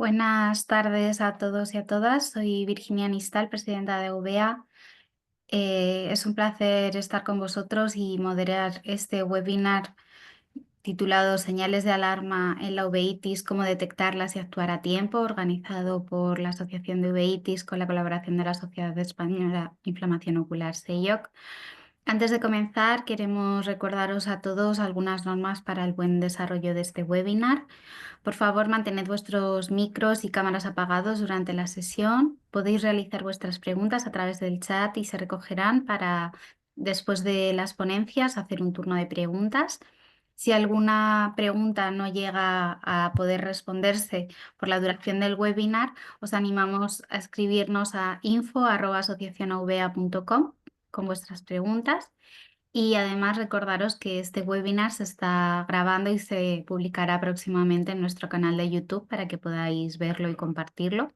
Buenas tardes a todos y a todas. Soy Virginia Nistal, presidenta de UVEA. Es un placer estar con vosotros y moderar este webinar titulado Señales de alarma en la uveitis, cómo detectarlas y actuar a tiempo, organizado por la Asociación de Uveitis con la colaboración de la Sociedad Española de Inflamación Ocular, SEIOC. Antes de comenzar, queremos recordaros a todos algunas normas para el buen desarrollo de este webinar. Por favor, mantened vuestros micros y cámaras apagados durante la sesión. Podéis realizar vuestras preguntas a través del chat y se recogerán para, después de las ponencias, hacer un turno de preguntas. Si alguna pregunta no llega a poder responderse por la duración del webinar, os animamos a escribirnos a info@asociacionauvea.com con vuestras preguntas. Y además recordaros que este webinar se está grabando y se publicará próximamente en nuestro canal de YouTube para que podáis verlo y compartirlo.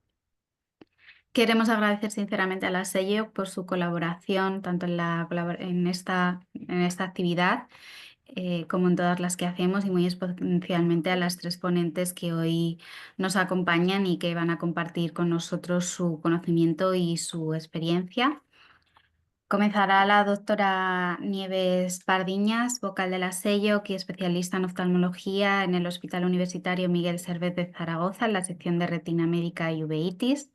Queremos agradecer sinceramente a la SEIOC por su colaboración tanto en esta actividad como en todas las que hacemos, y muy especialmente a las tres ponentes que hoy nos acompañan y que van a compartir con nosotros su conocimiento y su experiencia. Comenzará la doctora Nieves Pardiñas, vocal de la SEIOC y especialista en oftalmología en el Hospital Universitario Miguel Servet de Zaragoza, en la sección de retina médica y uveitis.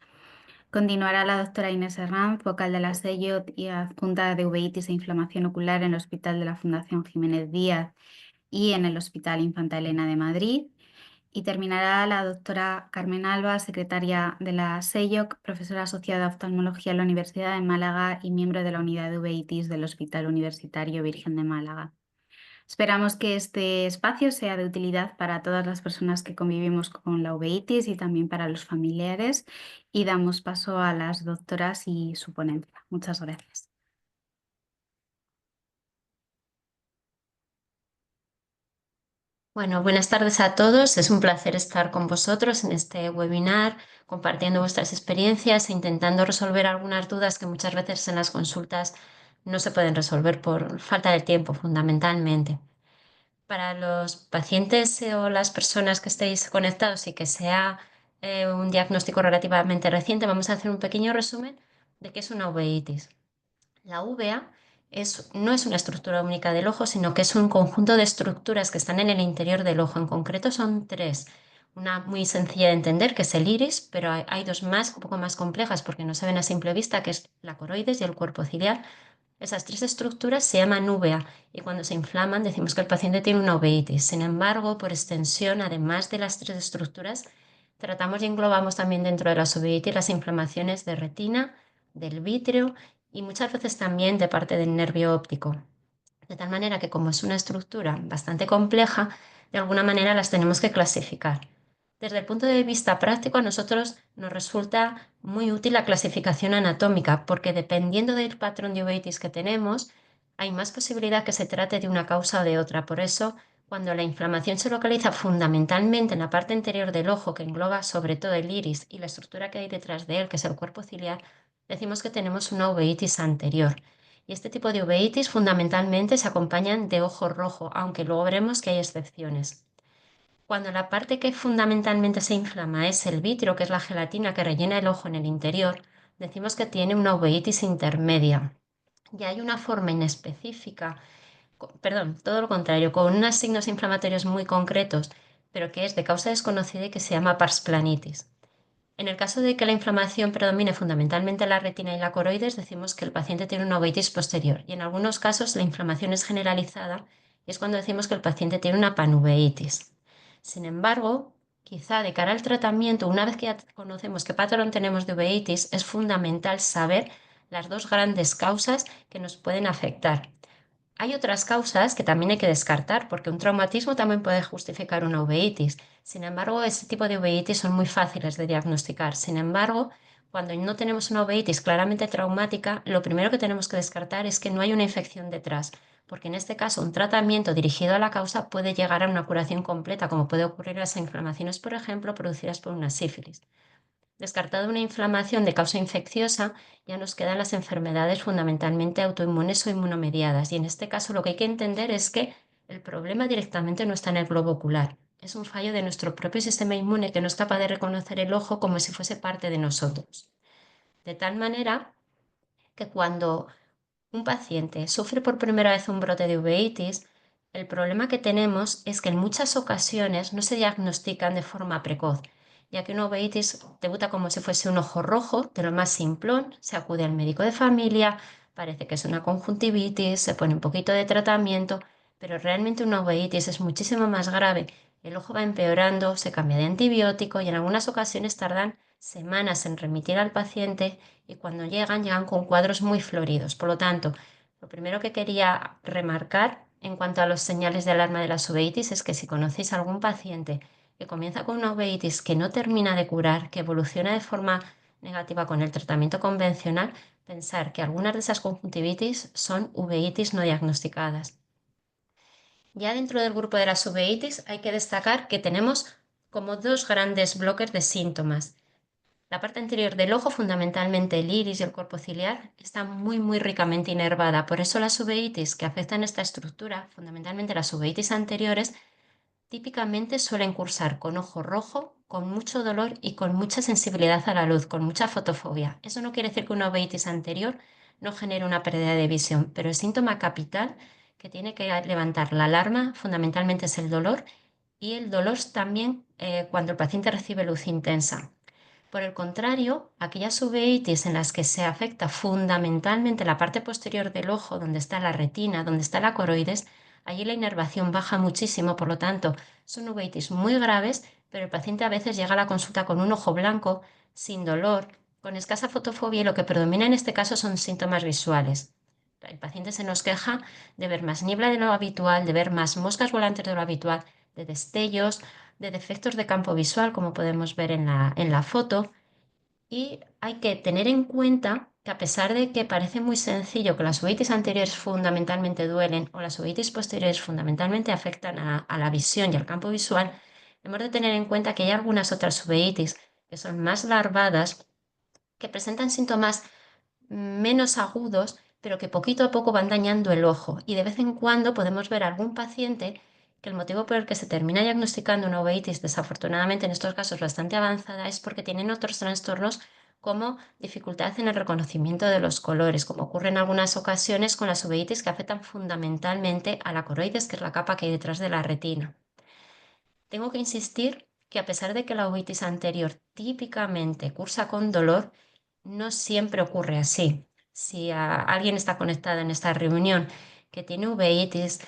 Continuará la doctora Inés Herranz, vocal de la SEIOC y adjunta de uveitis e inflamación ocular en el Hospital de la Fundación Jiménez Díaz y en el Hospital Infanta Elena de Madrid. Y terminará la doctora Carmen Alba, secretaria de la SEIOC, profesora asociada de oftalmología en la Universidad de Málaga y miembro de la unidad de uveitis del Hospital Universitario Virgen de Málaga. Esperamos que este espacio sea de utilidad para todas las personas que convivimos con la uveitis y también para los familiares, y damos paso a las doctoras y su ponencia. Muchas gracias. Bueno, buenas tardes a todos. Es un placer estar con vosotros en este webinar, compartiendo vuestras experiencias e intentando resolver algunas dudas que muchas veces en las consultas no se pueden resolver por falta de tiempo, fundamentalmente. Para los pacientes o las personas que estéis conectados y que sea un diagnóstico relativamente reciente, vamos a hacer un pequeño resumen de qué es una uveitis. La uvea no es una estructura única del ojo, sino que es un conjunto de estructuras que están en el interior del ojo. En concreto son tres. Una muy sencilla de entender, que es el iris, pero hay dos más, un poco más complejas porque no se ven a simple vista, que es la coroides y el cuerpo ciliar. Esas tres estructuras se llaman uvea y cuando se inflaman decimos que el paciente tiene una uveitis. Sin embargo, por extensión, además de las tres estructuras, tratamos y englobamos también dentro de las uveitis las inflamaciones de retina, del vítreo y muchas veces también de parte del nervio óptico. De tal manera que como es una estructura bastante compleja, de alguna manera las tenemos que clasificar. Desde el punto de vista práctico, a nosotros nos resulta muy útil la clasificación anatómica, porque dependiendo del patrón de uveitis que tenemos, hay más posibilidad que se trate de una causa o de otra. Por eso, cuando la inflamación se localiza fundamentalmente en la parte anterior del ojo, que engloba sobre todo el iris y la estructura que hay detrás de él, que es el cuerpo ciliar, decimos que tenemos una uveitis anterior. Y este tipo de uveitis fundamentalmente se acompañan de ojo rojo, aunque luego veremos que hay excepciones. Cuando la parte que fundamentalmente se inflama es el vítreo, que es la gelatina que rellena el ojo en el interior, decimos que tiene una uveitis intermedia. Y hay una forma inespecífica, perdón, todo lo contrario, con unos signos inflamatorios muy concretos, pero que es de causa desconocida y que se llama pars planitis. En el caso de que la inflamación predomine fundamentalmente en la retina y la coroides, decimos que el paciente tiene una uveitis posterior. Y en algunos casos la inflamación es generalizada y es cuando decimos que el paciente tiene una panuveitis. Sin embargo, quizá de cara al tratamiento, una vez que ya conocemos qué patrón tenemos de uveitis, es fundamental saber las dos grandes causas que nos pueden afectar. Hay otras causas que también hay que descartar, porque un traumatismo también puede justificar una uveitis. Sin embargo, ese tipo de uveitis son muy fáciles de diagnosticar. Sin embargo, cuando no tenemos una uveitis claramente traumática, lo primero que tenemos que descartar es que no hay una infección detrás, porque en este caso un tratamiento dirigido a la causa puede llegar a una curación completa, como puede ocurrir en las inflamaciones, por ejemplo, producidas por una sífilis. Descartada una inflamación de causa infecciosa, ya nos quedan las enfermedades fundamentalmente autoinmunes o inmunomediadas. Y en este caso lo que hay que entender es que el problema directamente no está en el globo ocular. Es un fallo de nuestro propio sistema inmune que no es capaz de reconocer el ojo como si fuese parte de nosotros. De tal manera que cuando un paciente sufre por primera vez un brote de uveitis, el problema que tenemos es que en muchas ocasiones no se diagnostican de forma precoz, ya que una uveitis debuta como si fuese un ojo rojo, de lo más simplón, se acude al médico de familia, parece que es una conjuntivitis, se pone un poquito de tratamiento, pero realmente una uveitis es muchísimo más grave. El ojo va empeorando, se cambia de antibiótico y en algunas ocasiones tardan semanas en remitir al paciente y cuando llegan con cuadros muy floridos. Por lo tanto, lo primero que quería remarcar en cuanto a los señales de alarma de la uveitis es que si conocéis a algún paciente que comienza con una uveitis que no termina de curar, que evoluciona de forma negativa con el tratamiento convencional, pensar que algunas de esas conjuntivitis son uveitis no diagnosticadas. Ya dentro del grupo de las uveitis hay que destacar que tenemos como dos grandes bloques de síntomas. La parte anterior del ojo, fundamentalmente el iris y el corpo ciliar, está muy ricamente inervada. Por eso las uveitis que afectan esta estructura, fundamentalmente las uveitis anteriores, típicamente suelen cursar con ojo rojo, con mucho dolor y con mucha sensibilidad a la luz, con mucha fotofobia. Eso no quiere decir que una uveitis anterior no genere una pérdida de visión, pero el síntoma capital que tiene que levantar la alarma fundamentalmente es el dolor y el dolor también cuando el paciente recibe luz intensa. Por el contrario, aquellas uveitis en las que se afecta fundamentalmente la parte posterior del ojo, donde está la retina, donde está la coroides, allí la inervación baja muchísimo, por lo tanto, son uveitis muy graves, pero el paciente a veces llega a la consulta con un ojo blanco, sin dolor, con escasa fotofobia y lo que predomina en este caso son síntomas visuales. El paciente se nos queja de ver más niebla de lo habitual, de ver más moscas volantes de lo habitual, de destellos, de defectos de campo visual, como podemos ver en la foto. Y hay que tener en cuenta que a pesar de que parece muy sencillo que las uveitis anteriores fundamentalmente duelen o las uveitis posteriores fundamentalmente afectan a la visión y al campo visual, hemos de tener en cuenta que hay algunas otras uveitis que son más larvadas, que presentan síntomas menos agudos, pero que poquito a poco van dañando el ojo. Y de vez en cuando podemos ver algún paciente que el motivo por el que se termina diagnosticando una uveitis, desafortunadamente en estos casos bastante avanzada, es porque tienen otros trastornos como dificultad en el reconocimiento de los colores, como ocurre en algunas ocasiones con las uveitis que afectan fundamentalmente a la coroides, que es la capa que hay detrás de la retina. Tengo que insistir que a pesar de que la uveitis anterior típicamente cursa con dolor, no siempre ocurre así. Si alguien está conectado en esta reunión que tiene uveitis,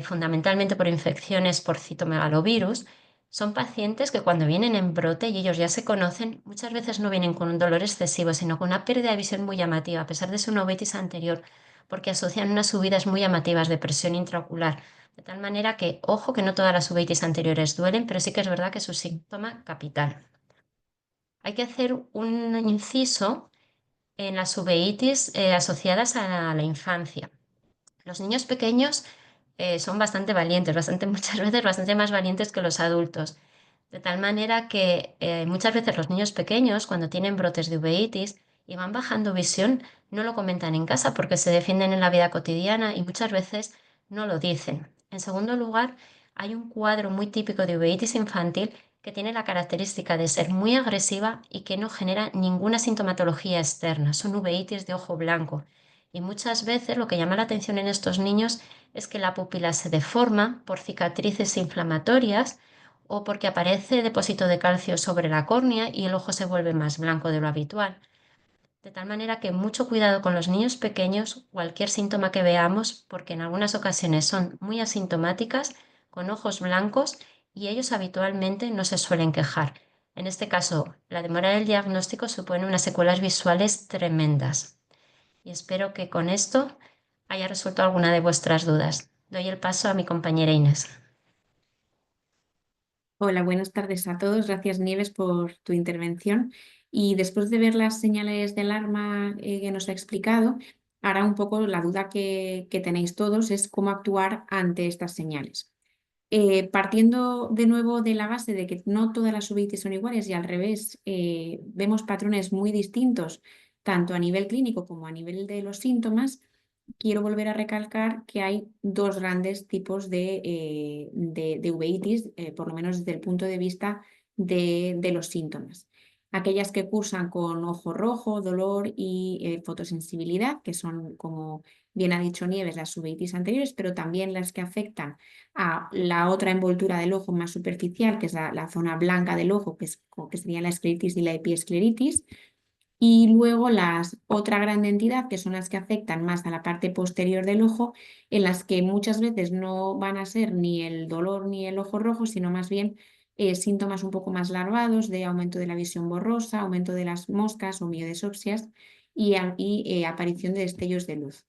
fundamentalmente por infecciones por citomegalovirus, son pacientes que cuando vienen en brote y ellos ya se conocen, muchas veces no vienen con un dolor excesivo, sino con una pérdida de visión muy llamativa, a pesar de ser una uveitis anterior, porque asocian unas subidas muy llamativas de presión intraocular. De tal manera que, ojo, que no todas las uveitis anteriores duelen, pero sí que es verdad que es un síntoma capital. Hay que hacer un inciso en las uveitis asociadas a la infancia. Los niños pequeños son bastante valientes, muchas veces bastante más valientes que los adultos. De tal manera que muchas veces los niños pequeños, cuando tienen brotes de uveitis y van bajando visión, no lo comentan en casa porque se defienden en la vida cotidiana y muchas veces no lo dicen. En segundo lugar, hay un cuadro muy típico de uveitis infantil que tiene la característica de ser muy agresiva y que no genera ninguna sintomatología externa. Son uveitis de ojo blanco. Y muchas veces lo que llama la atención en estos niños es que la pupila se deforma por cicatrices inflamatorias o porque aparece depósito de calcio sobre la córnea y el ojo se vuelve más blanco de lo habitual. De tal manera que mucho cuidado con los niños pequeños, cualquier síntoma que veamos, porque en algunas ocasiones son muy asintomáticas, con ojos blancos y ellos habitualmente no se suelen quejar. En este caso, la demora del diagnóstico supone unas secuelas visuales tremendas. Y espero que con esto haya resuelto alguna de vuestras dudas. Doy el paso a mi compañera Inés. Hola, buenas tardes a todos. Gracias, Nieves, por tu intervención. Y después de ver las señales de alarma que nos ha explicado, ahora un poco la duda que tenéis todos es cómo actuar ante estas señales. Partiendo de nuevo de la base de que no todas las uveitis son iguales y al revés, vemos patrones muy distintos, tanto a nivel clínico como a nivel de los síntomas. quiero volver a recalcar que hay dos grandes tipos de uveitis, por lo menos desde el punto de vista de los síntomas. Aquellas que cursan con ojo rojo, dolor y fotosensibilidad, que son, como bien ha dicho Nieves, las uveitis anteriores, pero también las que afectan a la otra envoltura del ojo más superficial, que es la zona blanca del ojo, que sería la escleritis y la epiescleritis. Y luego otra gran entidad, que son las que afectan más a la parte posterior del ojo, en las que muchas veces no van a ser ni el dolor ni el ojo rojo, sino más bien síntomas un poco más larvados de aumento de la visión borrosa, aumento de las moscas o miodesopsias y aparición de destellos de luz.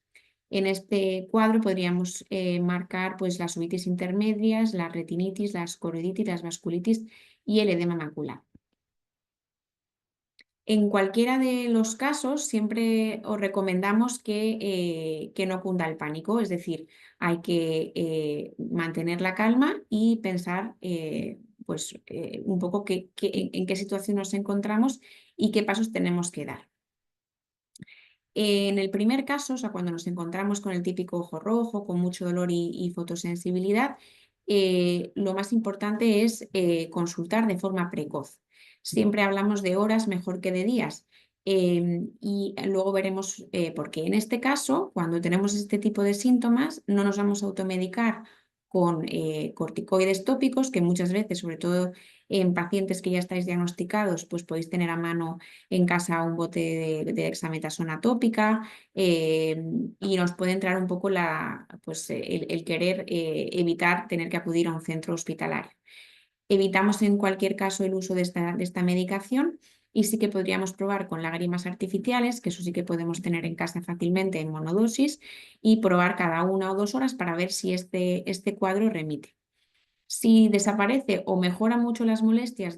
En este cuadro podríamos marcar pues, las uveitis intermedias, la retinitis, las coroiditis, las vasculitis y el edema macular. En cualquiera de los casos, siempre os recomendamos que no cunda el pánico, es decir, hay que mantener la calma y pensar un poco en qué situación nos encontramos y qué pasos tenemos que dar. En el primer caso, o sea, cuando nos encontramos con el típico ojo rojo, con mucho dolor y fotosensibilidad, lo más importante es consultar de forma precoz. Siempre hablamos de horas mejor que de días. Y luego veremos por qué. En este caso, cuando tenemos este tipo de síntomas, no nos vamos a automedicar con corticoides tópicos, que muchas veces, sobre todo en pacientes que ya estáis diagnosticados, pues podéis tener a mano en casa un bote de dexametasona tópica y nos puede entrar un poco el querer evitar tener que acudir a un centro hospitalario. Evitamos en cualquier caso el uso de esta medicación y sí que podríamos probar con lágrimas artificiales, que eso sí que podemos tener en casa fácilmente en monodosis, y probar cada 1 o 2 horas para ver si este cuadro remite. Si desaparece o mejora mucho las molestias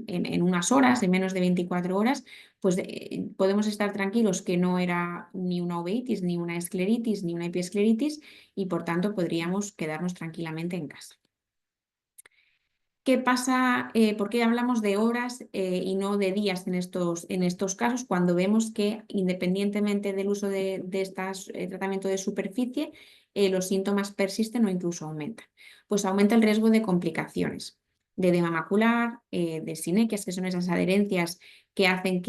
en unas horas, en menos de 24 horas, pues podemos estar tranquilos que no era ni una uveitis, ni una escleritis, ni una epiescleritis y por tanto podríamos quedarnos tranquilamente en casa. ¿Qué pasa? ¿Por qué hablamos de horas y no de días en estos casos cuando vemos que independientemente del uso de este tratamiento de superficie, los síntomas persisten o incluso aumentan? Pues aumenta el riesgo de complicaciones, de edema macular, de sinequias, que son esas adherencias que hacen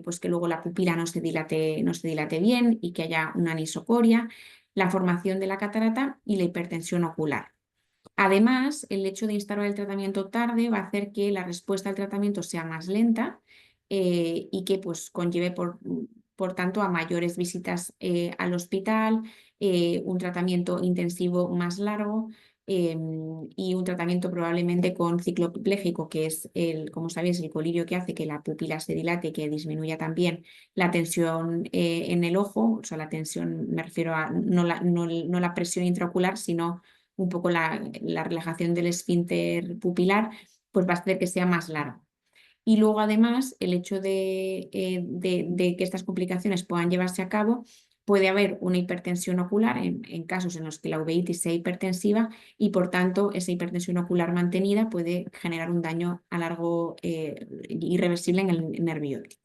pues que luego la pupila no se dilate bien y que haya una anisocoria, la formación de la catarata y la hipertensión ocular. Además, el hecho de instaurar el tratamiento tarde va a hacer que la respuesta al tratamiento sea más lenta y que pues, conlleve, por tanto, a mayores visitas al hospital, un tratamiento intensivo más largo y un tratamiento probablemente con ciclopléjico, que es, como sabéis, el colirio que hace que la pupila se dilate y que disminuya también la tensión en el ojo. O sea, la tensión, me refiero a no la presión intraocular, sino un poco la relajación del esfínter pupilar, pues va a hacer que sea más largo. Y luego, además, el hecho de que estas complicaciones puedan llevarse a cabo, puede haber una hipertensión ocular en casos en los que la uveitis sea hipertensiva y, por tanto, esa hipertensión ocular mantenida puede generar un daño a largo irreversible en el nervio óptico.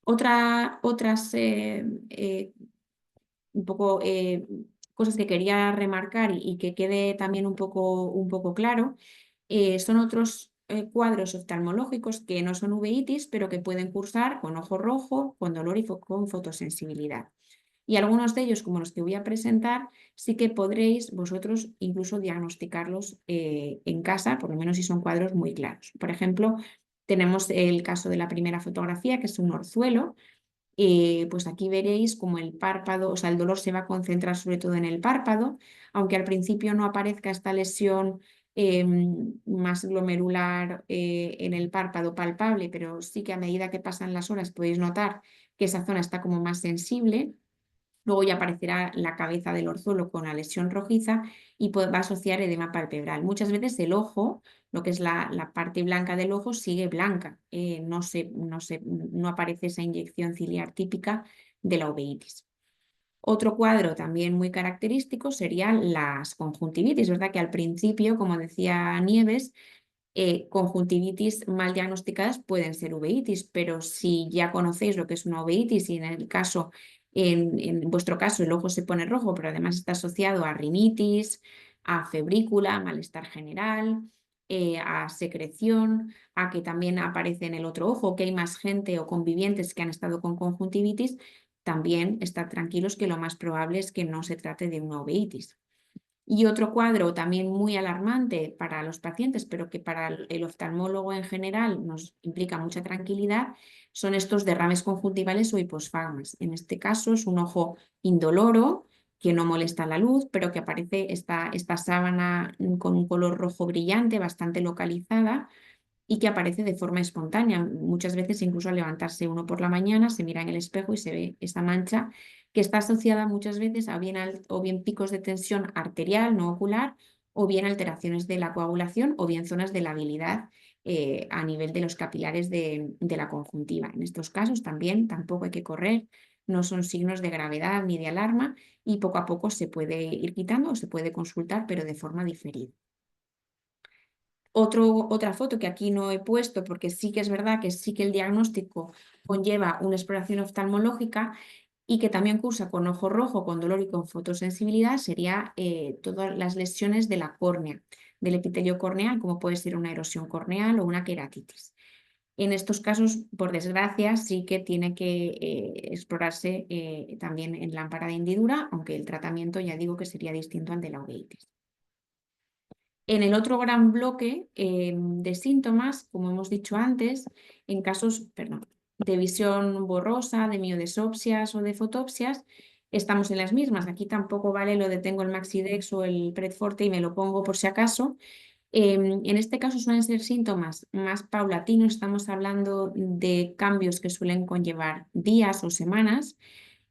Otras un poco cosas que quería remarcar y que quede también un poco claro, son otros cuadros oftalmológicos que no son uveitis, pero que pueden cursar con ojo rojo, con dolor y con fotosensibilidad. Y algunos de ellos, como los que voy a presentar, sí que podréis vosotros incluso diagnosticarlos en casa, por lo menos si son cuadros muy claros. Por ejemplo, tenemos el caso de la primera fotografía, que es un orzuelo. Pues aquí veréis como el párpado, o sea, el dolor se va a concentrar sobre todo en el párpado, aunque al principio no aparezca esta lesión más glomerular en el párpado palpable, pero sí que a medida que pasan las horas podéis notar que esa zona está como más sensible. Luego ya aparecerá la cabeza del orzuelo con la lesión rojiza y va a asociar edema palpebral. Muchas veces el ojo, lo que es la parte blanca del ojo, sigue blanca. No aparece esa inyección ciliar típica de la uveitis. Otro cuadro también muy característico serían las conjuntivitis, ¿verdad? Que al principio, como decía Nieves, conjuntivitis mal diagnosticadas pueden ser uveitis, pero si ya conocéis lo que es una uveitis y en el caso En vuestro caso el ojo se pone rojo, pero además está asociado a rinitis, a febrícula, malestar general, a secreción, a que también aparece en el otro ojo, que hay más gente o convivientes que han estado con conjuntivitis, también estar tranquilos que lo más probable es que no se trate de una uveitis. Y otro cuadro también muy alarmante para los pacientes, pero que para el oftalmólogo en general nos implica mucha tranquilidad, son estos derrames conjuntivales o hiposfagmas. En este caso es un ojo indoloro, que no molesta la luz, pero que aparece esta sábana con un color rojo brillante, bastante localizada, y que aparece de forma espontánea. Muchas veces incluso al levantarse uno por la mañana se mira en el espejo y se ve esta mancha que está asociada muchas veces a o bien picos de tensión arterial, no ocular, o bien alteraciones de la coagulación, o bien zonas de labilidad a nivel de los capilares de la conjuntiva. En estos casos también tampoco hay que correr, no son signos de gravedad ni de alarma y poco a poco se puede ir quitando o se puede consultar, pero de forma diferida. Otra foto que aquí no he puesto porque sí que es verdad que sí que el diagnóstico conlleva una exploración oftalmológica y que también cursa con ojo rojo, con dolor y con fotosensibilidad, sería todas las lesiones de la córnea, del epitelio corneal, como puede ser una erosión corneal o una queratitis. En estos casos, por desgracia, sí que tiene que explorarse también en lámpara de hendidura, aunque el tratamiento ya digo que sería distinto al de la uveitis. En el otro gran bloque de síntomas, como hemos dicho antes, en casos de visión borrosa, de miodesopsias o de fotopsias, estamos en las mismas. Aquí tampoco vale lo de tengo el Maxidex o el Predforte y me lo pongo por si acaso. En este caso suelen ser síntomas más paulatinos, estamos hablando de cambios que suelen conllevar días o semanas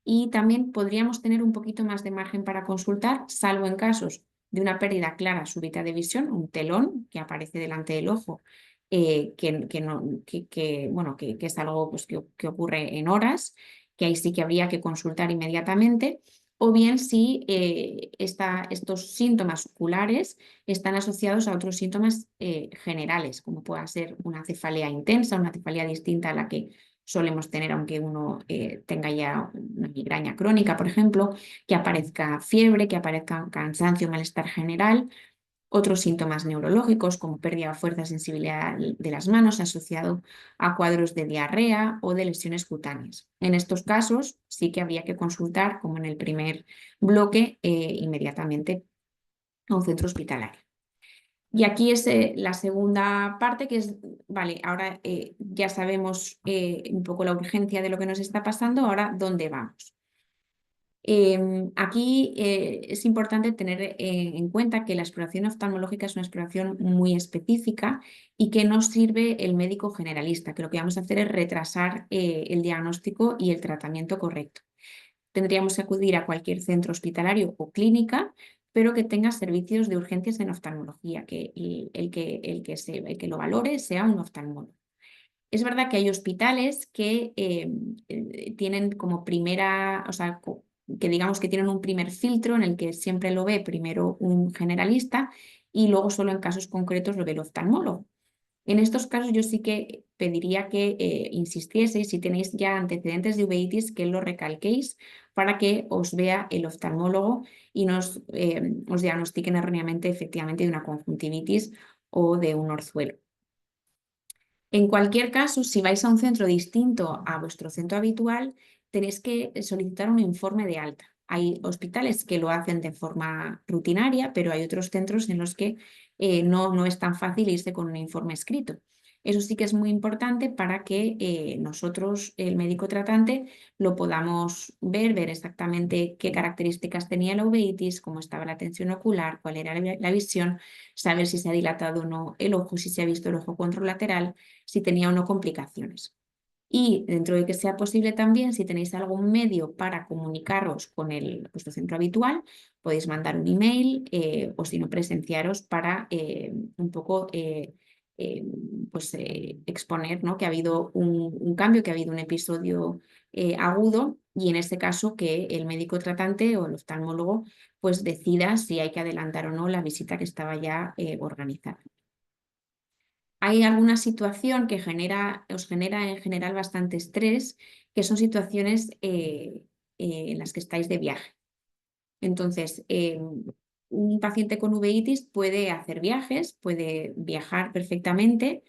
y también podríamos tener un poquito más de margen para consultar, salvo en casos de una pérdida clara súbita de visión, un telón que aparece delante del ojo, que es algo pues, que ocurre en horas, que ahí sí que habría que consultar inmediatamente, o bien si estos síntomas oculares están asociados a otros síntomas generales, como pueda ser una cefalea intensa, una cefalea distinta a la que solemos tener, aunque uno tenga ya una migraña crónica, por ejemplo, que aparezca fiebre, que aparezca cansancio, malestar general, otros síntomas neurológicos como pérdida de fuerza, sensibilidad de las manos asociado a cuadros de diarrea o de lesiones cutáneas. En estos casos sí que habría que consultar, como en el primer bloque, inmediatamente a un centro hospitalario. Y aquí es la segunda parte, que es, vale, ahora ya sabemos un poco la urgencia de lo que nos está pasando, ahora, ¿dónde vamos? Aquí es importante tener en cuenta que la exploración oftalmológica es una exploración muy específica y que no sirve el médico generalista, que lo que vamos a hacer es retrasar el diagnóstico y el tratamiento correcto. Tendríamos que acudir a cualquier centro hospitalario o clínica, pero que tenga servicios de urgencias en oftalmología, que el que lo valore sea un oftalmólogo. Es verdad que hay hospitales que tienen como primera, o sea, que digamos que tienen un primer filtro en el que siempre lo ve primero un generalista y luego solo en casos concretos lo ve el oftalmólogo. En estos casos yo sí que pediría que insistieseis, si tenéis ya antecedentes de uveitis, que lo recalquéis para que os vea el oftalmólogo y os diagnostiquen erróneamente efectivamente de una conjuntivitis o de un orzuelo. En cualquier caso, si vais a un centro distinto a vuestro centro habitual, tenéis que solicitar un informe de alta. Hay hospitales que lo hacen de forma rutinaria, pero hay otros centros en los que no es tan fácil irse con un informe escrito. Eso sí que es muy importante para que nosotros, el médico tratante, lo podamos ver exactamente qué características tenía la uveitis, cómo estaba la tensión ocular, cuál era la visión, saber si se ha dilatado o no el ojo, si se ha visto el ojo contralateral, si tenía o no complicaciones. Y dentro de que sea posible también, si tenéis algún medio para comunicaros con vuestro centro habitual, podéis mandar un email o si no presenciaros para un poco exponer, ¿no?, que ha habido un cambio, que ha habido un episodio agudo y en este caso que el médico tratante o el oftalmólogo pues decida si hay que adelantar o no la visita que estaba ya organizada. Hay alguna situación que os genera en general bastante estrés, que son situaciones en las que estáis de viaje. Entonces, un paciente con uveitis puede hacer viajes, puede viajar perfectamente,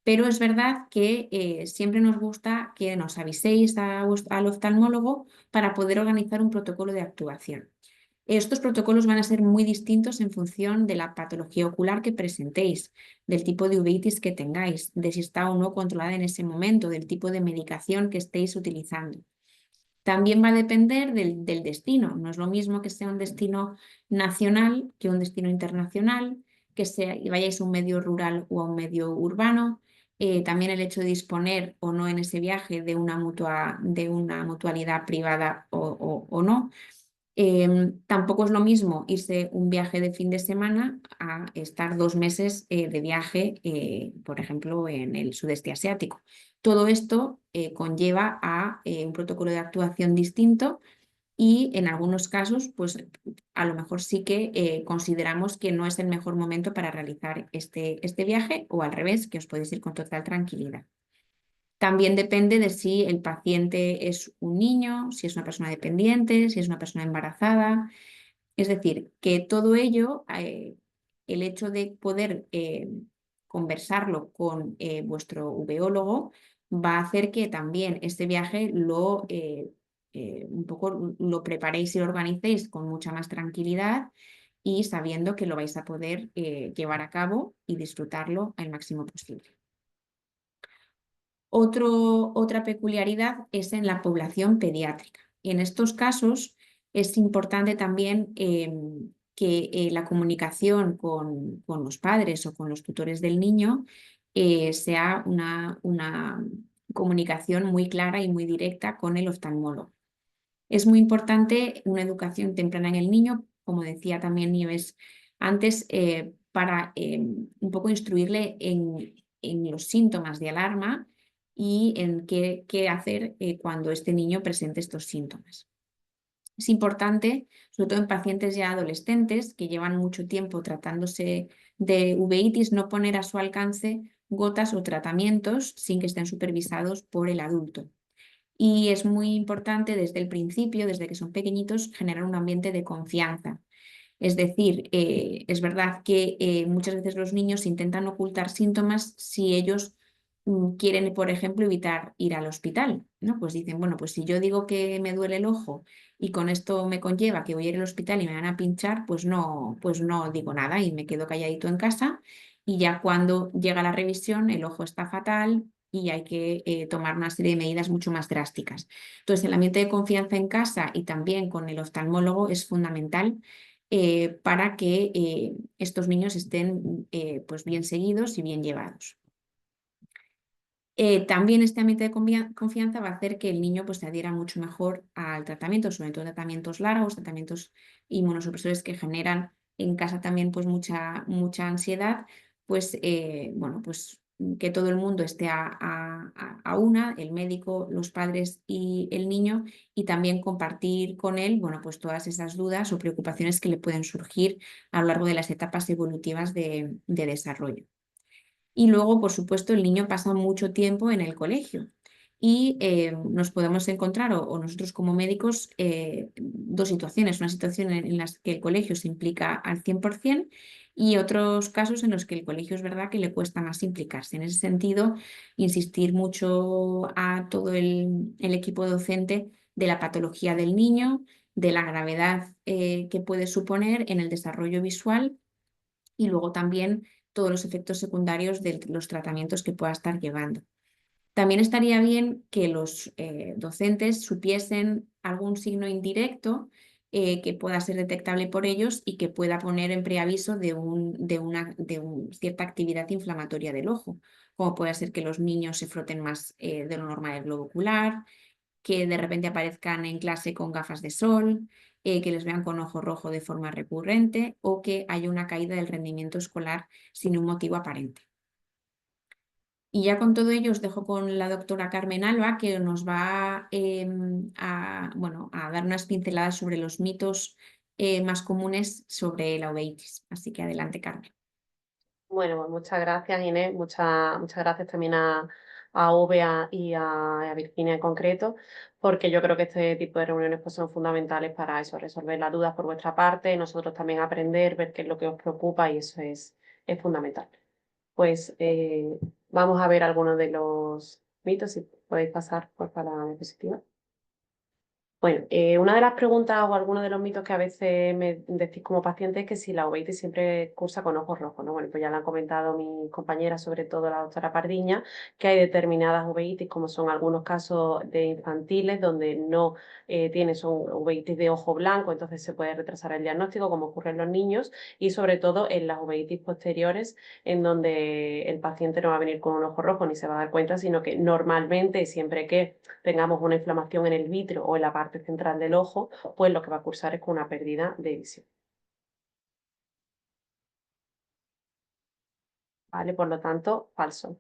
pero es verdad que siempre nos gusta que nos aviséis al oftalmólogo para poder organizar un protocolo de actuación. Estos protocolos van a ser muy distintos en función de la patología ocular que presentéis, del tipo de uveitis que tengáis, de si está o no controlada en ese momento, del tipo de medicación que estéis utilizando. También va a depender del destino. No es lo mismo que sea un destino nacional que un destino internacional, que vayáis a un medio rural o a un medio urbano. También el hecho de disponer o no en ese viaje de una mutualidad privada o no. Tampoco es lo mismo irse un viaje de fin de semana a estar 2 meses de viaje, por ejemplo, en el sudeste asiático. Todo esto conlleva a un protocolo de actuación distinto y en algunos casos, pues a lo mejor sí que consideramos que no es el mejor momento para realizar este viaje o al revés, que os podéis ir con total tranquilidad. También depende de si el paciente es un niño, si es una persona dependiente, si es una persona embarazada. Es decir, que todo ello, el hecho de poder conversarlo con vuestro uveólogo, va a hacer que también este viaje un poco lo preparéis y lo organicéis con mucha más tranquilidad y sabiendo que lo vais a poder llevar a cabo y disfrutarlo al máximo posible. Otra peculiaridad es en la población pediátrica. En estos casos es importante también que la comunicación con los padres o con los tutores del niño sea una comunicación muy clara y muy directa con el oftalmólogo. Es muy importante una educación temprana en el niño, como decía también Nieves antes, para un poco instruirle en los síntomas de alarma y en qué hacer cuando este niño presente estos síntomas. Es importante, sobre todo en pacientes ya adolescentes que llevan mucho tiempo tratándose de uveitis, no poner a su alcance gotas o tratamientos sin que estén supervisados por el adulto. Y es muy importante desde el principio, desde que son pequeñitos, generar un ambiente de confianza. Es decir, es verdad que muchas veces los niños intentan ocultar síntomas si ellos quieren, por ejemplo, evitar ir al hospital, ¿no? Pues dicen, bueno, pues si yo digo que me duele el ojo y con esto me conlleva que voy a ir al hospital y me van a pinchar, pues no digo nada y me quedo calladito en casa y ya cuando llega la revisión el ojo está fatal y hay que tomar una serie de medidas mucho más drásticas. Entonces, el ambiente de confianza en casa y también con el oftalmólogo es fundamental para que estos niños estén pues bien seguidos y bien llevados. También este ambiente de confianza va a hacer que el niño pues, se adhiera mucho mejor al tratamiento, sobre todo tratamientos largos, tratamientos inmunosupresores que generan en casa también pues, mucha ansiedad, pues, bueno, pues que todo el mundo esté a una, el médico, los padres y el niño, y también compartir con él, bueno, pues todas esas dudas o preocupaciones que le pueden surgir a lo largo de las etapas evolutivas de desarrollo. Y luego, por supuesto, el niño pasa mucho tiempo en el colegio y nos podemos encontrar, o nosotros como médicos, dos situaciones. Una situación en la que el colegio se implica al 100% y otros casos en los que el colegio es verdad que le cuesta más implicarse. En ese sentido, insistir mucho a todo el equipo docente de la patología del niño, de la gravedad que puede suponer en el desarrollo visual y luego también todos los efectos secundarios de los tratamientos que pueda estar llevando. También estaría bien que los docentes supiesen algún signo indirecto que pueda ser detectable por ellos y que pueda poner en preaviso de una cierta actividad inflamatoria del ojo, como puede ser que los niños se froten más de lo normal el globo ocular, que de repente aparezcan en clase con gafas de sol, que les vean con ojo rojo de forma recurrente o que haya una caída del rendimiento escolar sin un motivo aparente. Y ya con todo ello os dejo con la doctora Carmen Alba, que nos va a dar unas pinceladas sobre los mitos más comunes sobre la uveitis. Así que adelante, Carmen. Bueno, pues muchas gracias, Inés. Muchas gracias también a a Ove y a Virginia en concreto, porque yo creo que este tipo de reuniones pues, son fundamentales para eso, resolver las dudas por vuestra parte, nosotros también aprender, ver qué es lo que os preocupa y eso es fundamental. Pues vamos a ver algunos de los mitos, si podéis pasar por para la diapositiva. Bueno, una de las preguntas o algunos de los mitos que a veces me decís como paciente es que si la uveitis siempre cursa con ojos rojos, ¿no? Bueno, pues ya lo han comentado mis compañeras, sobre todo la doctora Pardiña, que hay determinadas uveitis, como son algunos casos de infantiles, donde no son uveitis de ojo blanco, entonces se puede retrasar el diagnóstico, como ocurre en los niños, y sobre todo en las uveitis posteriores, en donde el paciente no va a venir con un ojo rojo ni se va a dar cuenta, sino que normalmente, siempre que tengamos una inflamación en el vitrio o en la parte central del ojo, pues lo que va a cursar es con una pérdida de visión. ¿Vale? Por lo tanto, falso.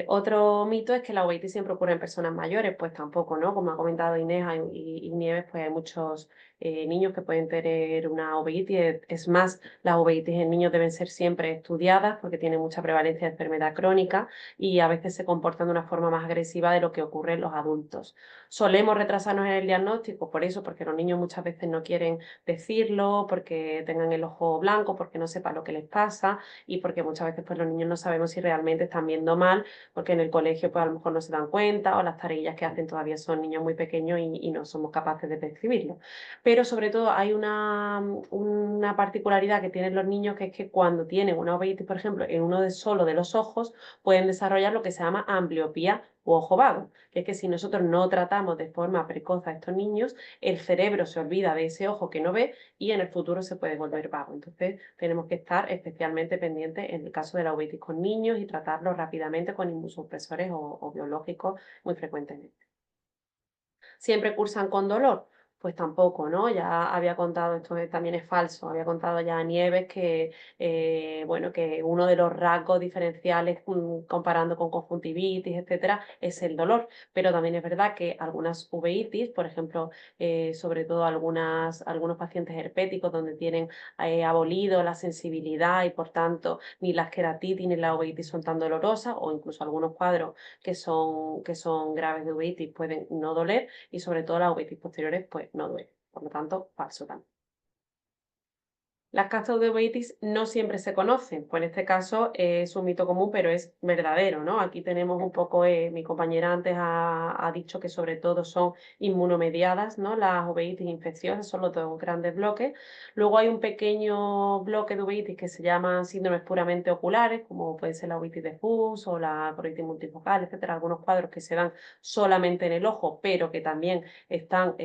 Otro mito es que la uveitis siempre ocurre en personas mayores, pues tampoco, ¿no? Como ha comentado Inés y Nieves, pues hay muchos niños que pueden tener una uveitis. Es más, las uveitis en niños deben ser siempre estudiadas porque tienen mucha prevalencia de enfermedad crónica y a veces se comportan de una forma más agresiva de lo que ocurre en los adultos. Solemos retrasarnos en el diagnóstico por eso, porque los niños muchas veces no quieren decirlo, porque tengan el ojo blanco, porque no sepan lo que les pasa y porque muchas veces pues los niños no sabemos si realmente están viendo mal, porque en el colegio pues a lo mejor no se dan cuenta o las tareas que hacen todavía son niños muy pequeños y no somos capaces de percibirlo. Pero sobre todo hay una particularidad que tienen los niños, que es que cuando tienen una uveitis, por ejemplo, en uno de solo de los ojos, pueden desarrollar lo que se llama ambliopía u ojo vago, que es que si nosotros no tratamos de forma precoz a estos niños, el cerebro se olvida de ese ojo que no ve y en el futuro se puede volver vago. Entonces tenemos que estar especialmente pendientes en el caso de la uveitis con niños y tratarlo rápidamente con inmunosupresores o biológicos muy frecuentemente. ¿Siempre cursan con dolor? Pues tampoco, ¿no? Ya había contado, también es falso, había contado ya a Nieves que, bueno, que uno de los rasgos diferenciales comparando con conjuntivitis, etcétera, es el dolor. Pero también es verdad que algunas uveitis, por ejemplo, sobre todo algunos pacientes herpéticos donde tienen abolido la sensibilidad y por tanto ni las queratitis ni la uveitis son tan dolorosas, o incluso algunos cuadros que son graves de uveitis pueden no doler y sobre todo las uveitis posteriores pues no duele. Por lo tanto, falso también. Las causas de uveitis no siempre se conocen, pues en este caso es un mito común, pero es verdadero, ¿no? Aquí tenemos un poco, mi compañera antes ha dicho que sobre todo son inmunomediadas, ¿no? Las uveitis infecciosas son los dos grandes bloques. Luego hay un pequeño bloque de uveitis que se llaman síndromes puramente oculares, como puede ser la uveitis de Fuchs o la pruritus multifocal, etcétera, algunos cuadros que se dan solamente en el ojo, pero que también están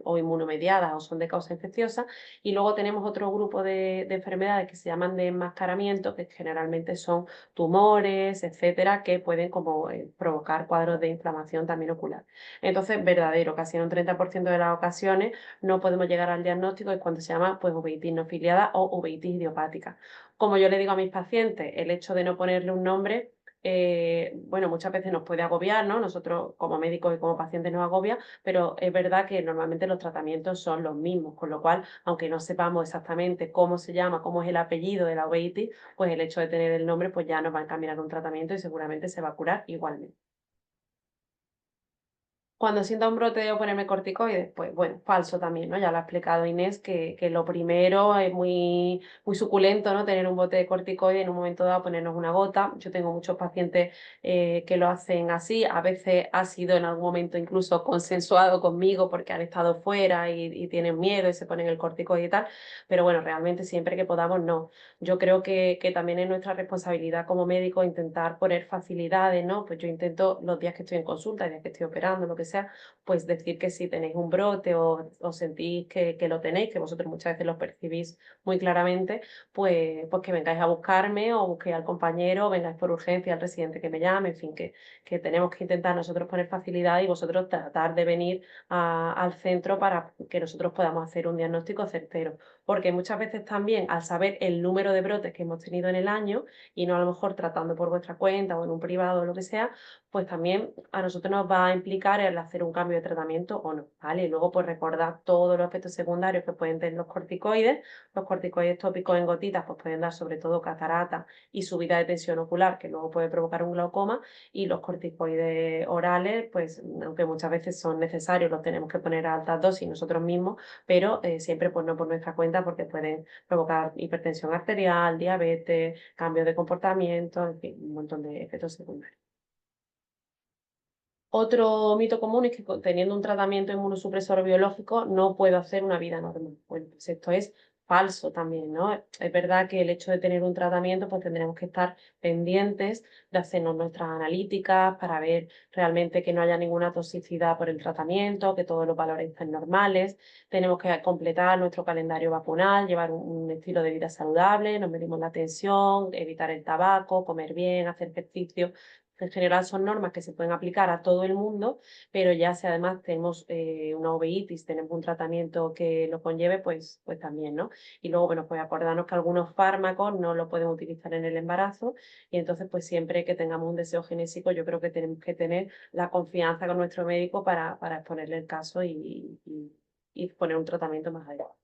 o inmunomediadas o son de causa infecciosa. Y luego tenemos otro grupo de enfermedades que se llaman de enmascaramiento, que generalmente son tumores, etcétera, que pueden como provocar cuadros de inflamación también ocular. Entonces, verdadero, casi en un 30% de las ocasiones no podemos llegar al diagnóstico, es cuando se llama pues uveitis no filiada o uveitis idiopática. Como yo le digo a mis pacientes, el hecho de no ponerle un nombre bueno, muchas veces nos puede agobiar, ¿no? Nosotros como médicos y como pacientes nos agobia, pero es verdad que normalmente los tratamientos son los mismos, con lo cual, aunque no sepamos exactamente cómo se llama, cómo es el apellido de la uveitis, pues el hecho de tener el nombre, pues ya nos va a encaminar un tratamiento y seguramente se va a curar igualmente. Cuando sienta un brote debo ponerme corticoides, pues bueno, falso también, ¿no? Ya lo ha explicado Inés, que lo primero es muy, muy suculento, ¿no? Tener un bote de corticoides en un momento dado ponernos una gota. Yo tengo muchos pacientes que lo hacen así, a veces ha sido en algún momento incluso consensuado conmigo porque han estado fuera y tienen miedo y se ponen el corticoide y tal, pero bueno, realmente siempre que podamos no. Yo creo que también es nuestra responsabilidad como médicos intentar poner facilidades, ¿no? Pues yo intento los días que estoy en consulta, los días que estoy operando, lo que sea, pues decir que si tenéis un brote o sentís que lo tenéis, que vosotros muchas veces lo percibís muy claramente, pues que vengáis a buscarme o busquéis al compañero, o vengáis por urgencia al residente que me llame, en fin, que tenemos que intentar nosotros poner facilidad y vosotros tratar de venir al centro para que nosotros podamos hacer un diagnóstico certero. porque muchas veces también al saber el número de brotes que hemos tenido en el año y no a lo mejor tratando por vuestra cuenta o en un privado o lo que sea, pues también a nosotros nos va a implicar el hacer un cambio de tratamiento o no, ¿vale? Y luego pues recordar todos los efectos secundarios que pueden tener los corticoides tópicos en gotitas pues pueden dar sobre todo catarata y subida de tensión ocular que luego puede provocar un glaucoma, y los corticoides orales pues aunque muchas veces son necesarios, los tenemos que poner a altas dosis nosotros mismos, pero siempre pues no por nuestra cuenta porque pueden provocar hipertensión arterial, diabetes, cambios de comportamiento, en fin, un montón de efectos secundarios. Otro mito común es que teniendo un tratamiento inmunosupresor biológico no puedo hacer una vida normal. Bueno, pues esto es falso también, ¿no? Es verdad que el hecho de tener un tratamiento, pues tendremos que estar pendientes de hacernos nuestras analíticas para ver realmente que no haya ninguna toxicidad por el tratamiento, que todos los valores estén normales. Tenemos que completar nuestro calendario vacunal, llevar un estilo de vida saludable, nos medimos la tensión, evitar el tabaco, comer bien, hacer ejercicio. En general son normas que se pueden aplicar a todo el mundo, pero ya si además tenemos una uveitis, tenemos un tratamiento que lo conlleve, pues también, ¿no? Y luego, bueno, pues acordarnos que algunos fármacos no lo pueden utilizar en el embarazo y entonces pues siempre que tengamos un deseo genésico yo creo que tenemos que tener la confianza con nuestro médico para exponerle el caso y poner un tratamiento más adecuado.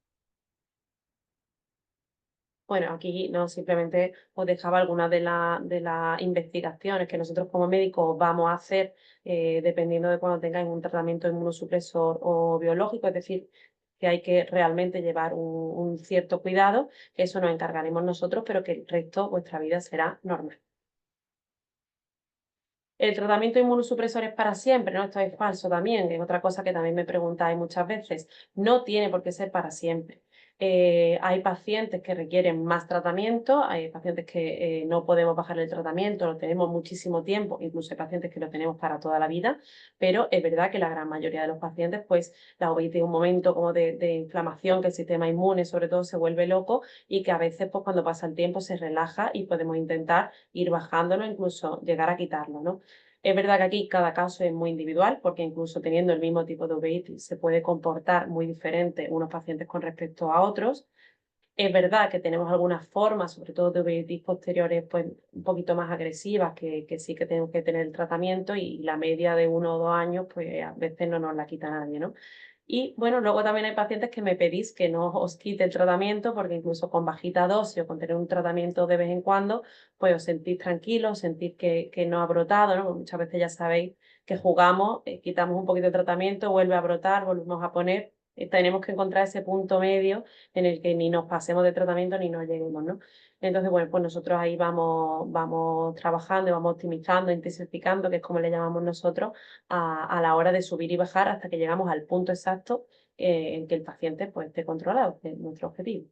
Bueno, aquí no, simplemente os dejaba algunas de las investigaciones que nosotros como médicos vamos a hacer dependiendo de cuando tengáis un tratamiento inmunosupresor o biológico, es decir, que hay que realmente llevar un cierto cuidado, que eso nos encargaremos nosotros, pero que el resto, vuestra vida será normal. El tratamiento inmunosupresor es para siempre, ¿no? Esto es falso también, es otra cosa que también me preguntáis muchas veces. No tiene por qué ser para siempre. Hay pacientes que requieren más tratamiento, hay pacientes que no podemos bajar el tratamiento, lo tenemos muchísimo tiempo, incluso hay pacientes que lo tenemos para toda la vida, pero es verdad que la gran mayoría de los pacientes, pues la uveitis es un momento como de inflamación, que el sistema inmune sobre todo se vuelve loco y que a veces pues cuando pasa el tiempo se relaja y podemos intentar ir bajándolo, incluso llegar a quitarlo, ¿no? Es verdad que aquí cada caso es muy individual, porque incluso teniendo el mismo tipo de uveitis se puede comportar muy diferente unos pacientes con respecto a otros. Es verdad que tenemos algunas formas, sobre todo de uveitis posteriores, pues un poquito más agresivas, que sí que tenemos que tener el tratamiento y la media de 1 o 2 años, pues a veces no nos la quita nadie, ¿no? Y bueno, luego también hay pacientes que me pedís que no os quite el tratamiento, porque incluso con bajita dosis o con tener un tratamiento de vez en cuando, pues os sentís tranquilos, os sentís que no ha brotado, ¿no? Porque muchas veces ya sabéis que jugamos, quitamos un poquito de tratamiento, vuelve a brotar, volvemos a poner. Tenemos que encontrar ese punto medio en el que ni nos pasemos de tratamiento ni nos lleguemos, ¿no? Entonces, bueno, pues nosotros ahí vamos trabajando y vamos optimizando, intensificando, que es como le llamamos nosotros, a la hora de subir y bajar hasta que llegamos al punto exacto en que el paciente pues, esté controlado, que es nuestro objetivo.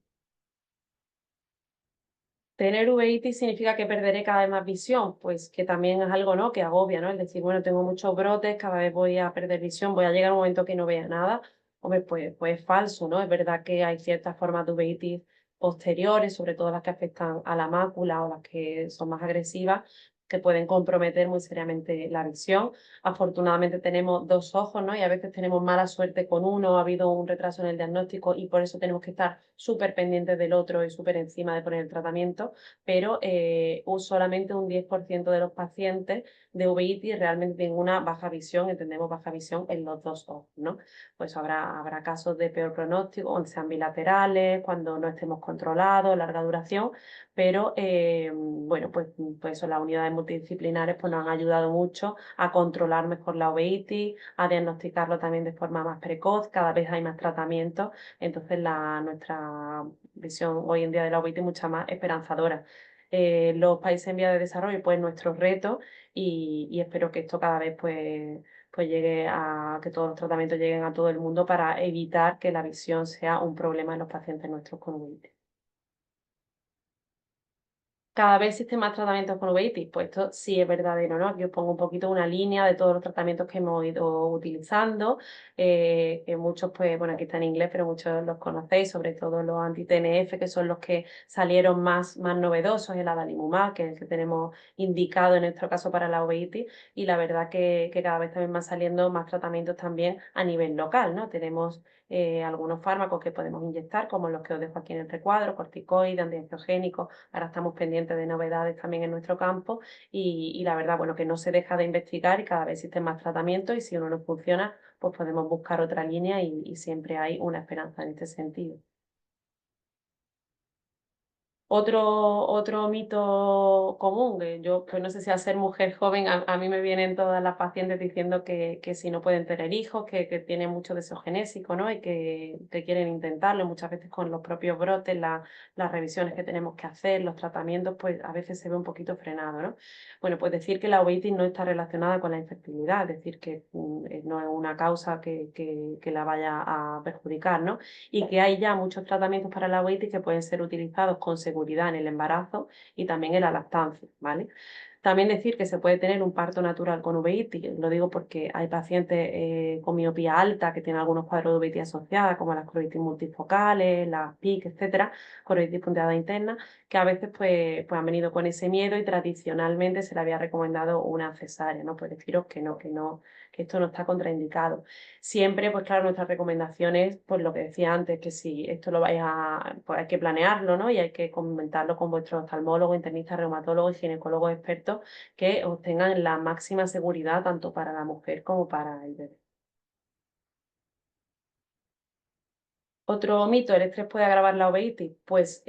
Tener uveitis significa que perderé cada vez más visión, pues que también es algo, ¿no?, que agobia, ¿no? Es decir, bueno, tengo muchos brotes, cada vez voy a perder visión, voy a llegar a un momento que no vea nada. Hombre, pues es falso, ¿no? Es verdad que hay ciertas formas de uveitis posteriores, sobre todo las que afectan a la mácula o las que son más agresivas, que pueden comprometer muy seriamente la visión. Afortunadamente tenemos dos ojos, ¿no? Y a veces tenemos mala suerte con uno, ha habido un retraso en el diagnóstico y por eso tenemos que estar súper pendientes del otro y súper encima de poner el tratamiento, pero solamente un 10% de los pacientes de uveitis realmente tienen una baja visión, entendemos baja visión en los dos ojos, ¿no? Pues habrá casos de peor pronóstico, donde sean bilaterales, cuando no estemos controlados, larga duración, pero bueno, pues eso, las unidades multidisciplinares pues, nos han ayudado mucho a controlar mejor la uveitis, a diagnosticarlo también de forma más precoz, cada vez hay más tratamientos, entonces nuestra visión hoy en día de la uveitis es mucha más esperanzadora. Los países en vía de desarrollo, pues nuestro reto y espero que esto cada vez pues llegue a que todos los tratamientos lleguen a todo el mundo para evitar que la visión sea un problema en los pacientes nuestros con uveitis. Cada vez existen más tratamientos con uveitis, pues esto sí es verdadero, ¿no? Aquí os pongo un poquito una línea de todos los tratamientos que hemos ido utilizando, que muchos, pues, bueno, aquí está en inglés, pero muchos los conocéis, sobre todo los anti-TNF, que son los que salieron más novedosos, el adalimumab, que es el que tenemos indicado en nuestro caso para la uveitis, y la verdad que cada vez también van saliendo más tratamientos también a nivel local, ¿no? Tenemos algunos fármacos que podemos inyectar, como los que os dejo aquí en el recuadro, corticoides, antiangiogénicos. Ahora estamos pendientes de novedades también en nuestro campo y la verdad, bueno, que no se deja de investigar y cada vez existen más tratamientos y si uno no funciona, pues podemos buscar otra línea y siempre hay una esperanza en este sentido. Otro mito común, que yo pues no sé si al ser mujer joven, a mí me vienen todas las pacientes diciendo que si no pueden tener hijos, que tienen mucho deseo genésico, ¿no? Y que quieren intentarlo, muchas veces con los propios brotes, las revisiones que tenemos que hacer, los tratamientos, pues a veces se ve un poquito frenado, ¿no? Bueno, pues decir que la uveitis no está relacionada con la infertilidad, es decir, que no es una causa que la vaya a perjudicar, ¿no? Y que hay ya muchos tratamientos para la uveitis que pueden ser utilizados con seguridad en el embarazo y también en la lactancia, ¿vale? También decir que se puede tener un parto natural con uveitis, lo digo porque hay pacientes con miopía alta que tienen algunos cuadros de uveitis asociadas, como las coroiditis multifocales, las PIC, etcétera, coroiditis punteada interna, que a veces pues han venido con ese miedo y tradicionalmente se le había recomendado una cesárea, ¿no? Pues deciros que esto no está contraindicado. Siempre, pues claro, nuestras recomendaciones, pues lo que decía antes, que si esto lo vais a, pues hay que planearlo, ¿no? Y hay que comentarlo con vuestro oftalmólogo, internista, reumatólogo y ginecólogo expertos que obtengan la máxima seguridad tanto para la mujer como para el bebé. Otro mito, ¿el estrés puede agravar la uveitis? Pues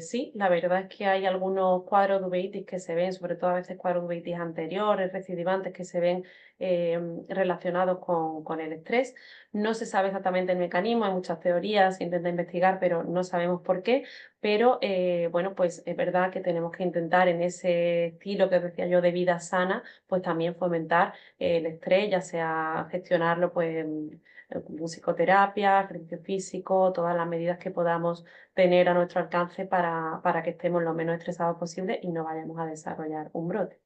sí, la verdad es que hay algunos cuadros de uveitis que se ven, sobre todo a veces cuadros de uveitis anteriores, recidivantes, que se ven relacionados con el estrés. No se sabe exactamente el mecanismo, hay muchas teorías, se intenta investigar, pero no sabemos por qué. Pero bueno, pues es verdad que tenemos que intentar en ese estilo que os decía yo de vida sana, pues también fomentar el estrés, ya sea gestionarlo pues psicoterapia, ejercicio físico, todas las medidas que podamos tener a nuestro alcance para que estemos lo menos estresados posible y no vayamos a desarrollar un brote.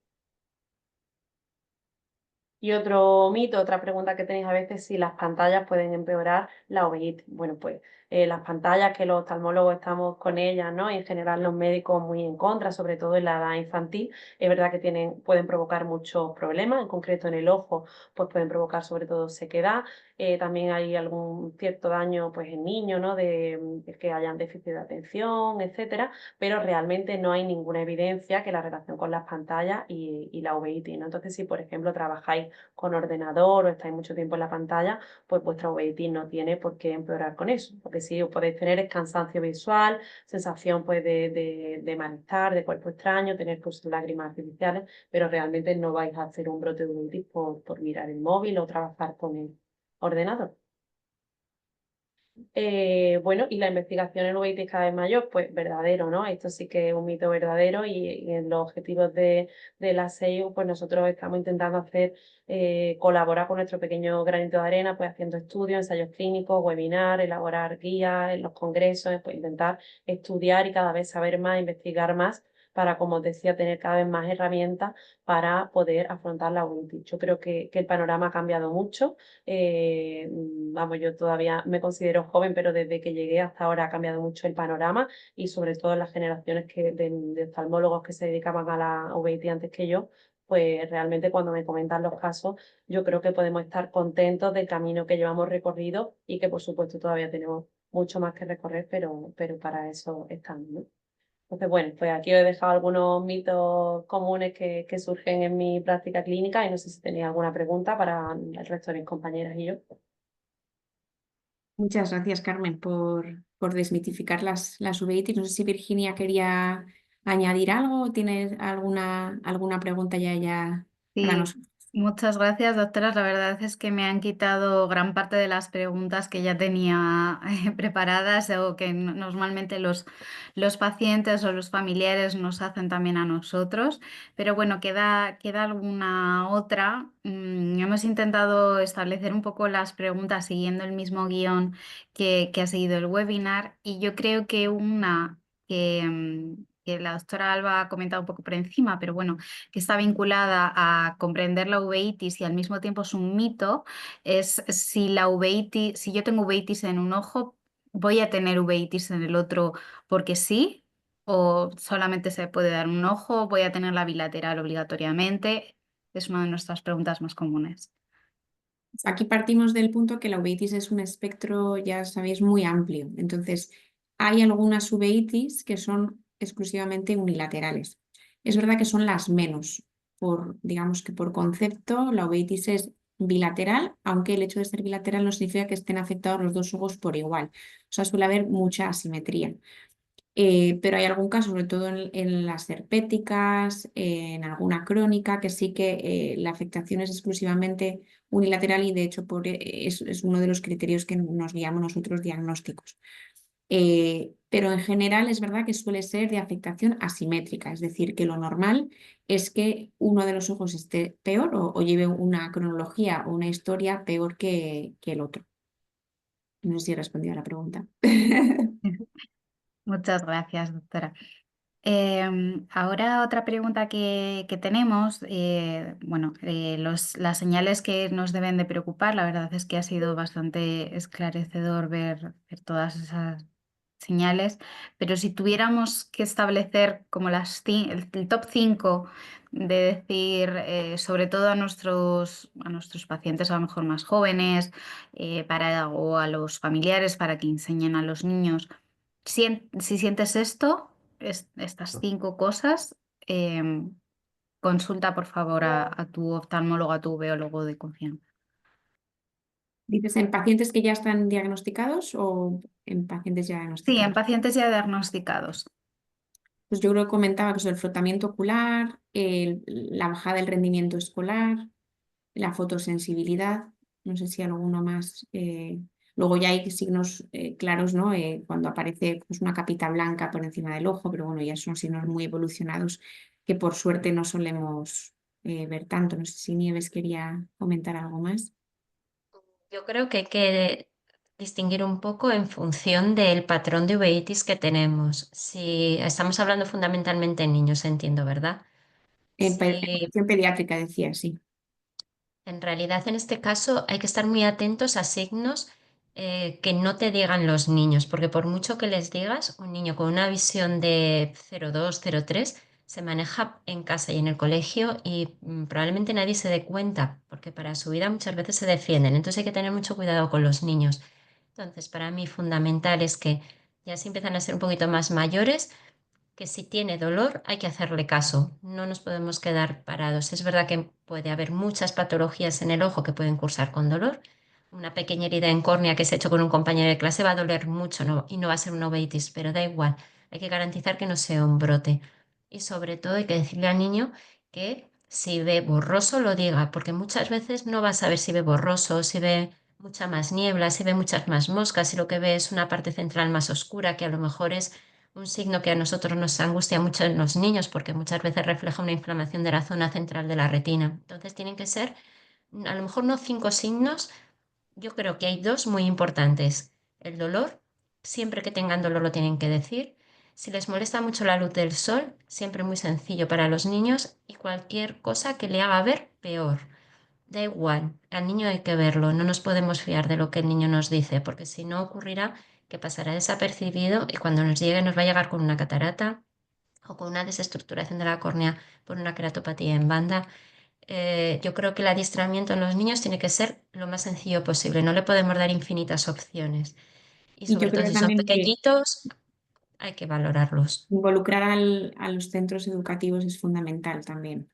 Y otro mito, otra pregunta que tenéis a veces, si las pantallas pueden empeorar la uveitis. Bueno, pues las pantallas que los oftalmólogos estamos con ellas, ¿no? Y en general los médicos muy en contra, sobre todo en la edad infantil, es verdad que pueden provocar muchos problemas, en concreto en el ojo, pues pueden provocar sobre todo sequedad. También hay algún cierto daño pues en niños, ¿no? De que hayan déficit de atención, etcétera, pero realmente no hay ninguna evidencia que la relación con las pantallas y la uveitis, ¿no? Entonces, si por ejemplo trabajáis con ordenador o estáis mucho tiempo en la pantalla, pues vuestra uveitis no tiene por qué empeorar con eso. Porque sí os podéis tener es cansancio visual, sensación pues de malestar, de cuerpo extraño, tener pues lágrimas artificiales, pero realmente no vais a hacer un brote de uveitis por mirar el móvil o trabajar con el ordenador. Bueno, y la investigación en uveitis cada vez mayor, pues verdadero, ¿no? Esto sí que es un mito verdadero y en los objetivos de la SEIU, pues nosotros estamos intentando colaborar con nuestro pequeño granito de arena, pues haciendo estudios, ensayos clínicos, webinars, elaborar guías en los congresos, pues intentar estudiar y cada vez saber más, investigar más para, como os decía, tener cada vez más herramientas para poder afrontar la uveitis. Yo creo que el panorama ha cambiado mucho. Vamos, yo todavía me considero joven, pero desde que llegué hasta ahora ha cambiado mucho el panorama y sobre todo las generaciones de oftalmólogos que se dedicaban a la uveitis antes que yo, pues realmente cuando me comentan los casos, yo creo que podemos estar contentos del camino que llevamos recorrido y que por supuesto todavía tenemos mucho más que recorrer, pero para eso estamos, ¿no? Entonces, bueno, pues aquí os he dejado algunos mitos comunes que surgen en mi práctica clínica y no sé si tenéis alguna pregunta para el resto de mis compañeras y yo. Muchas gracias, Carmen, por desmitificar las uveitis. No sé si Virginia quería añadir algo o tienes alguna pregunta ya para Sí, nosotros. muchas gracias, doctoras. La verdad es que me han quitado gran parte de las preguntas que ya tenía preparadas o que normalmente los pacientes o los familiares nos hacen también a nosotros. Pero bueno, queda alguna otra. Hemos intentado establecer un poco las preguntas siguiendo el mismo guión que ha seguido el webinar y yo creo que una que la doctora Alba ha comentado un poco por encima, pero bueno, que está vinculada a comprender la uveitis y al mismo tiempo es un mito, es si la uveitis, si yo tengo uveitis en un ojo, voy a tener uveitis en el otro porque sí, o solamente se puede dar un ojo, voy a tener la bilateral obligatoriamente. Es una de nuestras preguntas más comunes. Aquí partimos del punto que la uveitis es un espectro, ya sabéis, muy amplio. Entonces, hay algunas uveitis que son exclusivamente unilaterales. Es verdad que son las menos. Digamos que por concepto, la uveitis es bilateral, aunque el hecho de ser bilateral no significa que estén afectados los dos ojos por igual. O sea, suele haber mucha asimetría. Pero hay algún caso, sobre todo en las herpéticas, en alguna crónica, que sí que la afectación es exclusivamente unilateral y de hecho es uno de los criterios que nos guiamos nosotros diagnósticos. Pero en general es verdad que suele ser de afectación asimétrica, es decir, que lo normal es que uno de los ojos esté peor o lleve una cronología o una historia peor que el otro. No sé si he respondido a la pregunta. Muchas gracias, doctora. Ahora otra pregunta que tenemos, bueno, las señales que nos deben de preocupar, la verdad es que ha sido bastante esclarecedor ver todas esas señales, pero si tuviéramos que establecer como el top 5 de decir, sobre todo a nuestros pacientes a lo mejor más jóvenes, o a los familiares para que enseñen a los niños, si sientes esto, estas 5 cosas, em, consulta por favor a tu oftalmólogo, a tu biólogo de confianza. ¿Dices en pacientes que ya están diagnosticados o en pacientes ya Sí, en diagnosticados? pacientes ya diagnosticados. Pues yo creo que comentaba que es el frotamiento ocular, la bajada del rendimiento escolar, la fotosensibilidad, no sé si alguno más. Luego ya hay signos claros, ¿no? Cuando aparece pues, una capita blanca por encima del ojo, pero bueno, ya son signos muy evolucionados que por suerte no solemos ver tanto. No sé si Nieves quería comentar algo más. Yo creo que hay que distinguir un poco en función del patrón de uveitis que tenemos. Si estamos hablando fundamentalmente en niños, entiendo, ¿verdad? En Si población pediátrica decía, sí. En realidad, en este caso, hay que estar muy atentos a signos que no te digan los niños, porque por mucho que les digas, un niño con una visión de 0,2, 0,3 se maneja en casa y en el colegio y probablemente nadie se dé cuenta, porque para su vida muchas veces se defienden. Entonces hay que tener mucho cuidado con los niños. Entonces, para mí fundamental es que ya si empiezan a ser un poquito más mayores, que si tiene dolor hay que hacerle caso, no nos podemos quedar parados. Es verdad que puede haber muchas patologías en el ojo que pueden cursar con dolor. Una pequeña herida en córnea que se ha hecho con un compañero de clase va a doler mucho, y no va a ser una uveitis, pero da igual, hay que garantizar que no sea un brote. Y sobre todo hay que decirle al niño que si ve borroso lo diga, porque muchas veces no va a saber si ve borroso, si ve mucha más niebla, si ve muchas más moscas, si lo que ve es una parte central más oscura, que a lo mejor es un signo que a nosotros nos angustia mucho en los niños porque muchas veces refleja una inflamación de la zona central de la retina. Entonces tienen que ser, a lo mejor no 5 signos, yo creo que hay 2 muy importantes. El dolor, siempre que tengan dolor lo tienen que decir. Si les molesta mucho la luz del sol, siempre muy sencillo para los niños y cualquier cosa que le haga ver peor. Da igual, al niño hay que verlo, no nos podemos fiar de lo que el niño nos dice, porque si no ocurrirá que pasará desapercibido y cuando nos llegue nos va a llegar con una catarata o con una desestructuración de la córnea por una queratopatía en banda. Yo creo que el adiestramiento en los niños tiene que ser lo más sencillo posible, no le podemos dar infinitas opciones y Y yo sobre todo creo si son también que pequeñitos hay que valorarlos. involucrar a los centros educativos es fundamental también,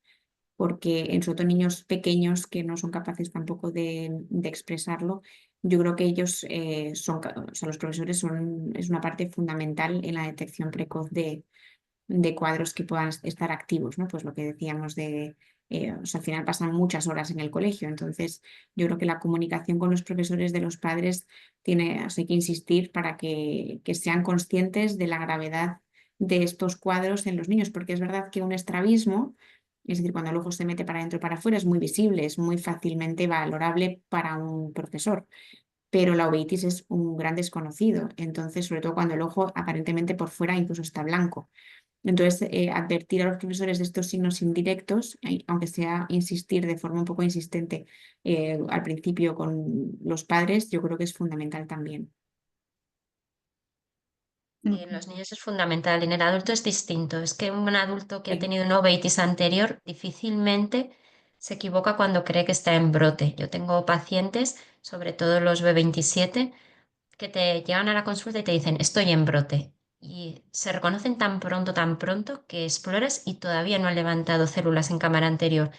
porque en sobre todo niños pequeños que no son capaces tampoco de expresarlo, yo creo que ellos o sea, los profesores es una parte fundamental en la detección precoz de cuadros que puedan estar activos, ¿no? Pues lo que decíamos o sea, al final pasan muchas horas en el colegio, entonces yo creo que la comunicación con los profesores de los padres o sea, hay que insistir para que sean conscientes de la gravedad de estos cuadros en los niños, porque es verdad que un estrabismo, es decir, cuando el ojo se mete para adentro o para afuera, es muy visible, es muy fácilmente valorable para un profesor. Pero la uveitis es un gran desconocido, entonces, sobre todo cuando el ojo aparentemente por fuera incluso está blanco. Entonces, advertir a los profesores de estos signos indirectos, aunque sea insistir de forma un poco insistente al principio con los padres, yo creo que es fundamental también. Sí, en los niños es fundamental, en el adulto es distinto. Es que un adulto que ha Sí, tenido una uveitis anterior difícilmente se equivoca cuando cree que está en brote. Yo tengo pacientes, sobre todo los B27, que te llegan a la consulta y te dicen, estoy en brote. Y se reconocen tan pronto que exploras y todavía no han levantado células en cámara anterior.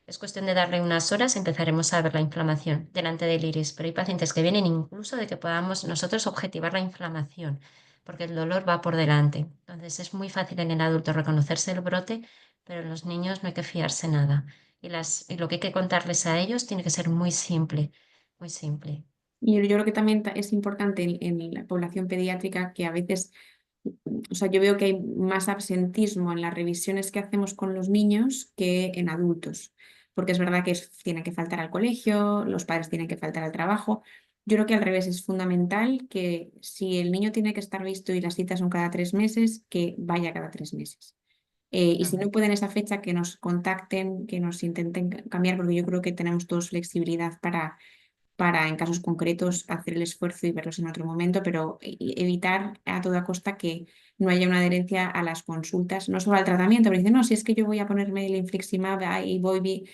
Es cuestión de darle unas horas, empezaremos a ver la inflamación delante del iris, pero hay pacientes que vienen incluso de que podamos nosotros objetivar la inflamación, porque el dolor va por delante. Entonces es muy fácil en el adulto reconocerse el brote, pero en los niños no hay que fiarse nada. Y lo que hay que contarles a ellos tiene que ser muy simple, muy simple. Y yo creo que también es importante en la población pediátrica que a veces, o sea, yo veo que hay más absentismo en las revisiones que hacemos con los niños que en adultos, porque es verdad que tienen que faltar al colegio, los padres tienen que faltar al trabajo. Yo creo que al revés es fundamental que si el niño tiene que estar visto y las citas son cada 3 meses, que vaya cada 3 meses. Y si no pueden esa fecha, que nos contacten, que nos intenten cambiar, porque yo creo que tenemos todos flexibilidad para en casos concretos hacer el esfuerzo y verlos en otro momento, pero evitar a toda costa que no haya una adherencia a las consultas, no solo al tratamiento, pero dicen, no, si es que yo voy a ponerme el infliximab y voy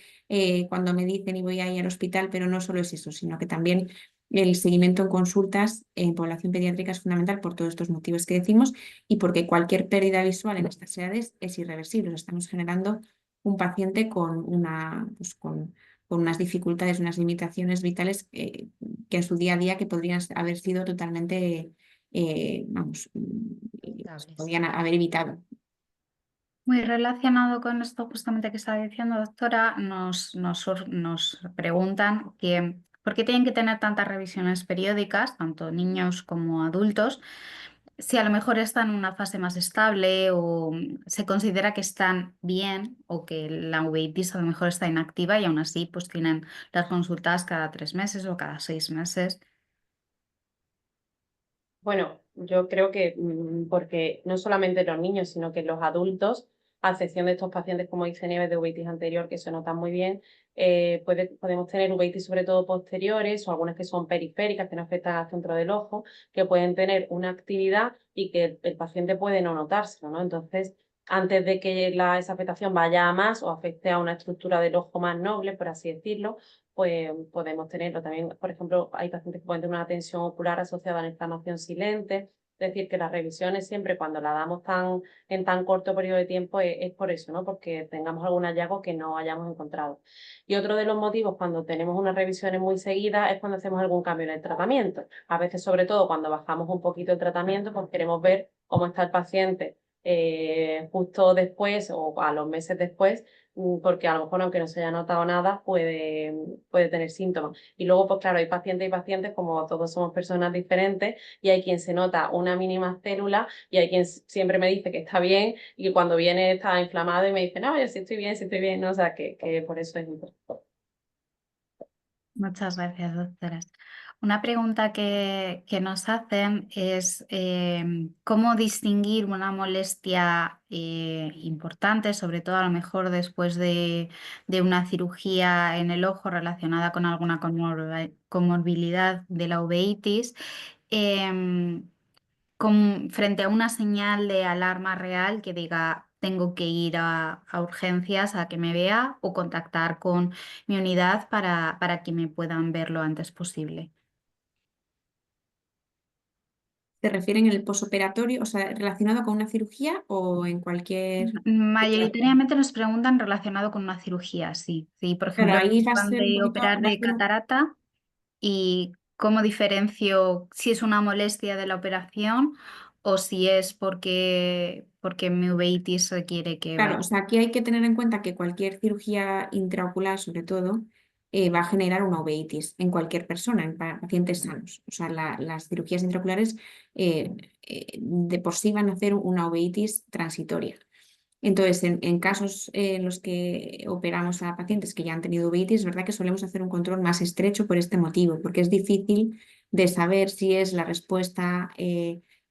cuando me dicen y voy ahí al hospital, pero no solo es eso, sino que también el seguimiento en consultas en población pediátrica es fundamental por todos estos motivos que decimos y porque cualquier pérdida visual en estas edades es irreversible. O sea, estamos generando un paciente con con unas dificultades, unas limitaciones vitales que en su día a día que podrían haber sido totalmente, se Evitables. podían haber evitado. Muy relacionado con esto justamente que estaba diciendo, doctora, nos preguntan que por qué tienen que tener tantas revisiones periódicas, tanto niños como adultos, si a lo mejor están en una fase más estable o se considera que están bien o que la uveitis a lo mejor está inactiva y aún así pues tienen las consultas cada 3 meses o cada 6 meses. Bueno, yo creo que porque no solamente los niños, sino que los adultos, a excepción de estos pacientes, como dice Nieves, de uveitis anterior, que se notan muy bien, podemos tener uveitis sobre todo posteriores o algunas que son periféricas, que no afectan al centro del ojo, que pueden tener una actividad y que el paciente puede no notárselo, ¿no? Entonces, antes de que esa afectación vaya a más o afecte a una estructura del ojo más noble, por así decirlo, pues podemos tenerlo. También, por ejemplo, hay pacientes que pueden tener una tensión ocular asociada a la inflamación silente. Es decir, que las revisiones siempre cuando la damos en tan corto periodo de tiempo es por eso, ¿no? Porque tengamos algún hallazgo que no hayamos encontrado. Y otro de los motivos cuando tenemos unas revisiones muy seguidas es cuando hacemos algún cambio en el tratamiento. A veces, sobre todo, cuando bajamos un poquito el tratamiento, pues queremos ver cómo está el paciente justo después o a los meses después, porque a lo mejor aunque no se haya notado nada, puede tener síntomas. Y luego, pues claro, hay pacientes y pacientes, como todos somos personas diferentes, y hay quien se nota una mínima célula y hay quien siempre me dice que está bien y cuando viene está inflamado y me dice, no, yo sí estoy bien, ¿no? O sea, que por eso es importante. Muchas gracias, doctoras. Una pregunta que nos hacen es cómo distinguir una molestia importante, sobre todo a lo mejor después de una cirugía en el ojo relacionada con alguna comorbilidad de la uveitis, em, frente a una señal de alarma real que diga tengo que ir a urgencias a que me vea o contactar con mi unidad para que me puedan ver lo antes posible. ¿Se refieren en el posoperatorio, o sea, relacionado con una cirugía o en cualquier... Mayoritariamente nos preguntan relacionado con una cirugía, sí. Sí, por Claro, ejemplo, me ahí va a acaban ser un de poquito, operar va a de ser catarata y cómo diferencio si es una molestia de la operación o si es porque mi uveitis requiere que claro, vaya. o sea, aquí hay que tener en cuenta que cualquier cirugía intraocular, sobre todo, va a generar una uveitis en cualquier persona, en pacientes sanos. O sea, las cirugías intraoculares de por sí van a hacer una uveitis transitoria. Entonces, en casos en los que operamos a pacientes que ya han tenido uveitis, es verdad que solemos hacer un control más estrecho por este motivo, porque es difícil de saber si es la respuesta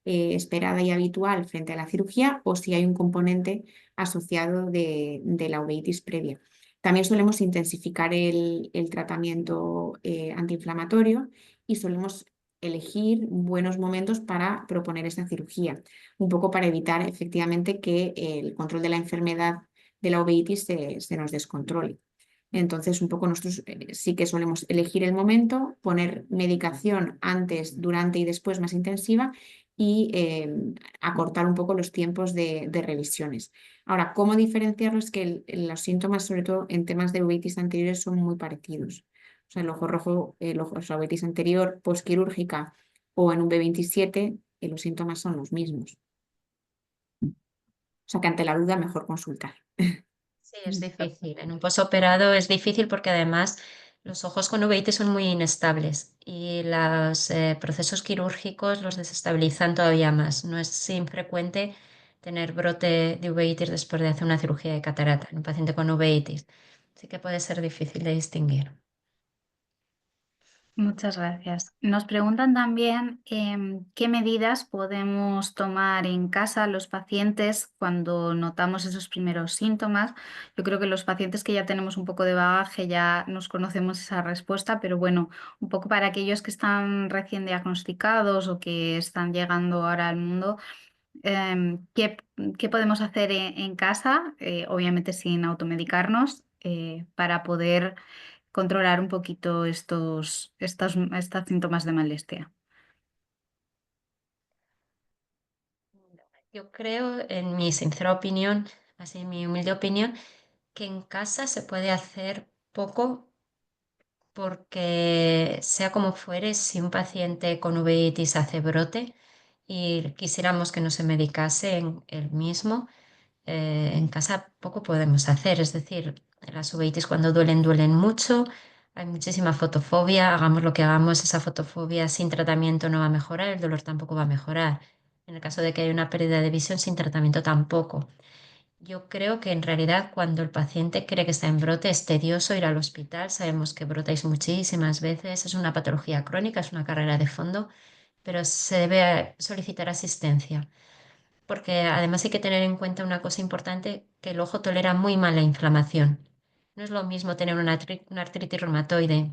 esperada y habitual frente a la cirugía o si hay un componente asociado de la uveitis previa. También solemos intensificar el tratamiento antiinflamatorio y solemos elegir buenos momentos para proponer esta cirugía, un poco para evitar efectivamente que el control de la enfermedad de la uveitis se nos descontrole. Entonces, un poco nosotros sí que solemos elegir el momento, poner medicación antes, durante y después más intensiva y acortar un poco los tiempos de revisiones. Ahora, ¿cómo diferenciarlo? Es que los síntomas, sobre todo en temas de uveitis anteriores, son muy parecidos. O sea, el ojo rojo, o sea, uveitis anterior postquirúrgica o en un B27, los síntomas son los mismos. O sea, que ante la duda mejor consultar. Sí, es difícil. En un posoperado es difícil porque además los ojos con uveitis son muy inestables y los procesos quirúrgicos los desestabilizan todavía más. No es infrecuente tener brote de uveitis después de hacer una cirugía de catarata en un paciente con uveitis. Así que puede ser difícil de distinguir. Muchas gracias. Nos preguntan también qué medidas podemos tomar en casa los pacientes cuando notamos esos primeros síntomas. Yo creo que los pacientes que ya tenemos un poco de bagaje ya nos conocemos esa respuesta, pero bueno, un poco para aquellos que están recién diagnosticados o que están llegando ahora al mundo, ¿qué podemos hacer en casa? Obviamente sin automedicarnos, para poder controlar un poquito estos síntomas de molestia. Yo creo, en mi sincera opinión, así mi humilde opinión, que en casa se puede hacer poco porque sea como fuere, si un paciente con uveitis hace brote y quisiéramos que no se medicase en el mismo, en casa poco podemos hacer. Es decir, las uveitis cuando duelen, duelen mucho, hay muchísima fotofobia, hagamos lo que hagamos, esa fotofobia sin tratamiento no va a mejorar, el dolor tampoco va a mejorar. En el caso de que haya una pérdida de visión, sin tratamiento tampoco. Yo creo que en realidad cuando el paciente cree que está en brote es tedioso ir al hospital. Sabemos que brotáis muchísimas veces, es una patología crónica, es una carrera de fondo, pero se debe solicitar asistencia. Porque además hay que tener en cuenta una cosa importante, que el ojo tolera muy mal la inflamación. No es lo mismo tener una artritis reumatoide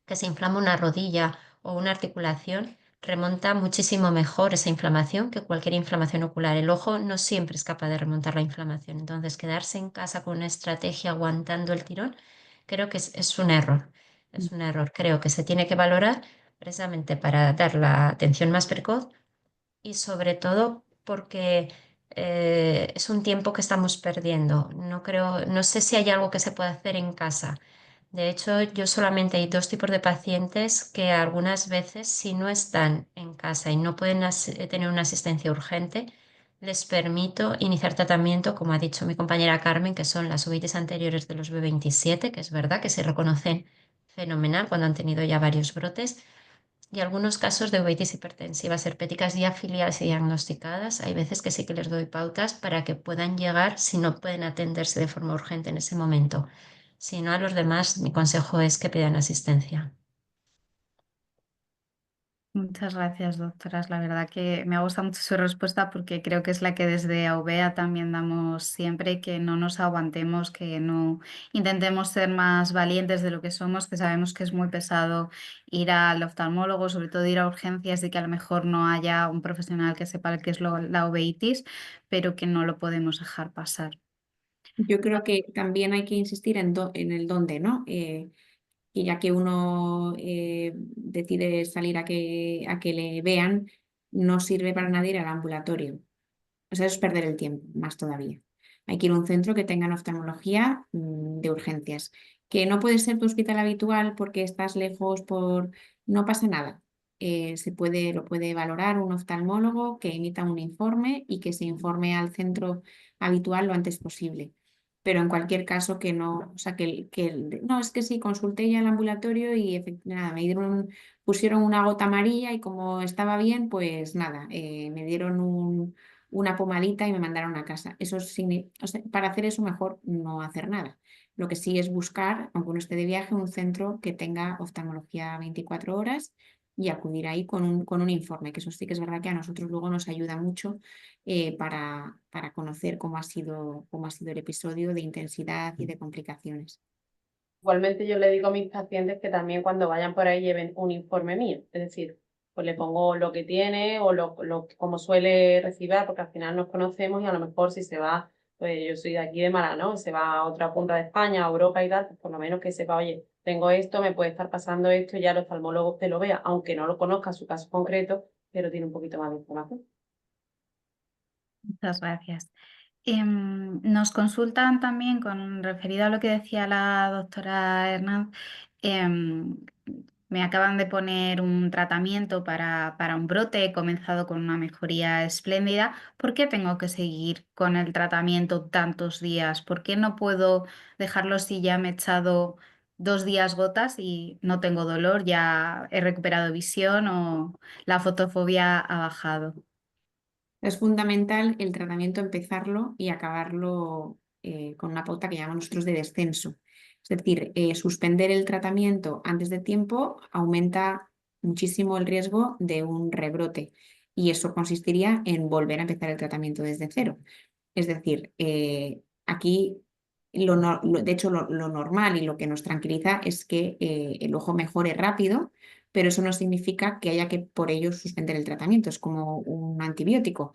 que se inflama una rodilla o una articulación, remonta muchísimo mejor esa inflamación que cualquier inflamación ocular. El ojo no siempre es capaz de remontar la inflamación. Entonces, quedarse en casa con una estrategia aguantando el tirón, creo que es un error. Es un error. Creo que se tiene que valorar precisamente para dar la atención más precoz y sobre todo porque es un tiempo que estamos perdiendo. No creo, no sé si hay algo que se puede hacer en casa. De hecho, yo solamente hay dos tipos de pacientes que algunas veces, si no están en casa y no pueden tener una asistencia urgente, les permito iniciar tratamiento, como ha dicho mi compañera Carmen, que son las uveitis anteriores de los B27, que es verdad que se reconocen fenomenal cuando han tenido ya varios brotes, y algunos casos de uveitis hipertensivas herpéticas ya filiales y diagnosticadas. Hay veces que sí que les doy pautas para que puedan llegar si no pueden atenderse de forma urgente en ese momento. Si no, a los demás, mi consejo es que pidan asistencia. Muchas gracias, doctoras. La verdad que me ha gustado mucho su respuesta porque creo que es la que desde AUVEA también damos siempre, que no nos aguantemos, que no intentemos ser más valientes de lo que somos, que sabemos que es muy pesado ir al oftalmólogo, sobre todo ir a urgencias y que a lo mejor no haya un profesional que sepa qué es la uveitis, pero que no lo podemos dejar pasar. Yo creo que también hay que insistir en el dónde, ¿no? Y ya que uno decide salir a que le vean, no sirve para nadie ir al ambulatorio. O sea, eso es perder el tiempo, más todavía. Hay que ir a un centro que tenga oftalmología de urgencias. Que no puede ser tu hospital habitual porque estás lejos por... No pasa nada. Lo puede valorar un oftalmólogo que emita un informe y que se informe al centro habitual lo antes posible. Pero en cualquier caso que no, o sea, no, es que sí, consulté ya al ambulatorio y nada, pusieron una gota amarilla y como estaba bien, pues nada, me dieron una pomadita y me mandaron a casa. O sea, para hacer eso mejor no hacer nada. Lo que sí es buscar, aunque uno esté de viaje, un centro que tenga oftalmología 24 horas y acudir ahí con un informe, que eso sí que es verdad que a nosotros luego nos ayuda mucho para conocer cómo ha sido el episodio de intensidad y de complicaciones. Igualmente yo le digo a mis pacientes que también cuando vayan por ahí lleven un informe mío, es decir, pues le pongo lo que tiene o como suele recibir, porque al final nos conocemos y a lo mejor si se va pues yo soy de aquí de Málaga, ¿no? Se va a otra punta de España, a Europa y tal, pues por lo menos que sepa, oye, tengo esto, me puede estar pasando esto, y ya el oftalmólogo te lo vea, aunque no lo conozca su caso concreto, pero tiene un poquito más de información. Muchas gracias. Nos consultan también con referido a lo que decía la doctora Hernández. em, Me acaban de poner un tratamiento para un brote, he comenzado con una mejoría espléndida. ¿Por qué tengo que seguir con el tratamiento tantos días? ¿Por qué no puedo dejarlo si ya me he echado 2 días gotas y no tengo dolor, ya he recuperado visión o la fotofobia ha bajado? Es fundamental el tratamiento empezarlo y acabarlo con una pauta que llamamos nosotros de descenso. Es decir, suspender el tratamiento antes de tiempo aumenta muchísimo el riesgo de un rebrote y eso consistiría en volver a empezar el tratamiento desde cero. Es decir, aquí de hecho lo normal y lo que nos tranquiliza es que el ojo mejore rápido, pero eso no significa que haya que por ello suspender el tratamiento. Es como un antibiótico.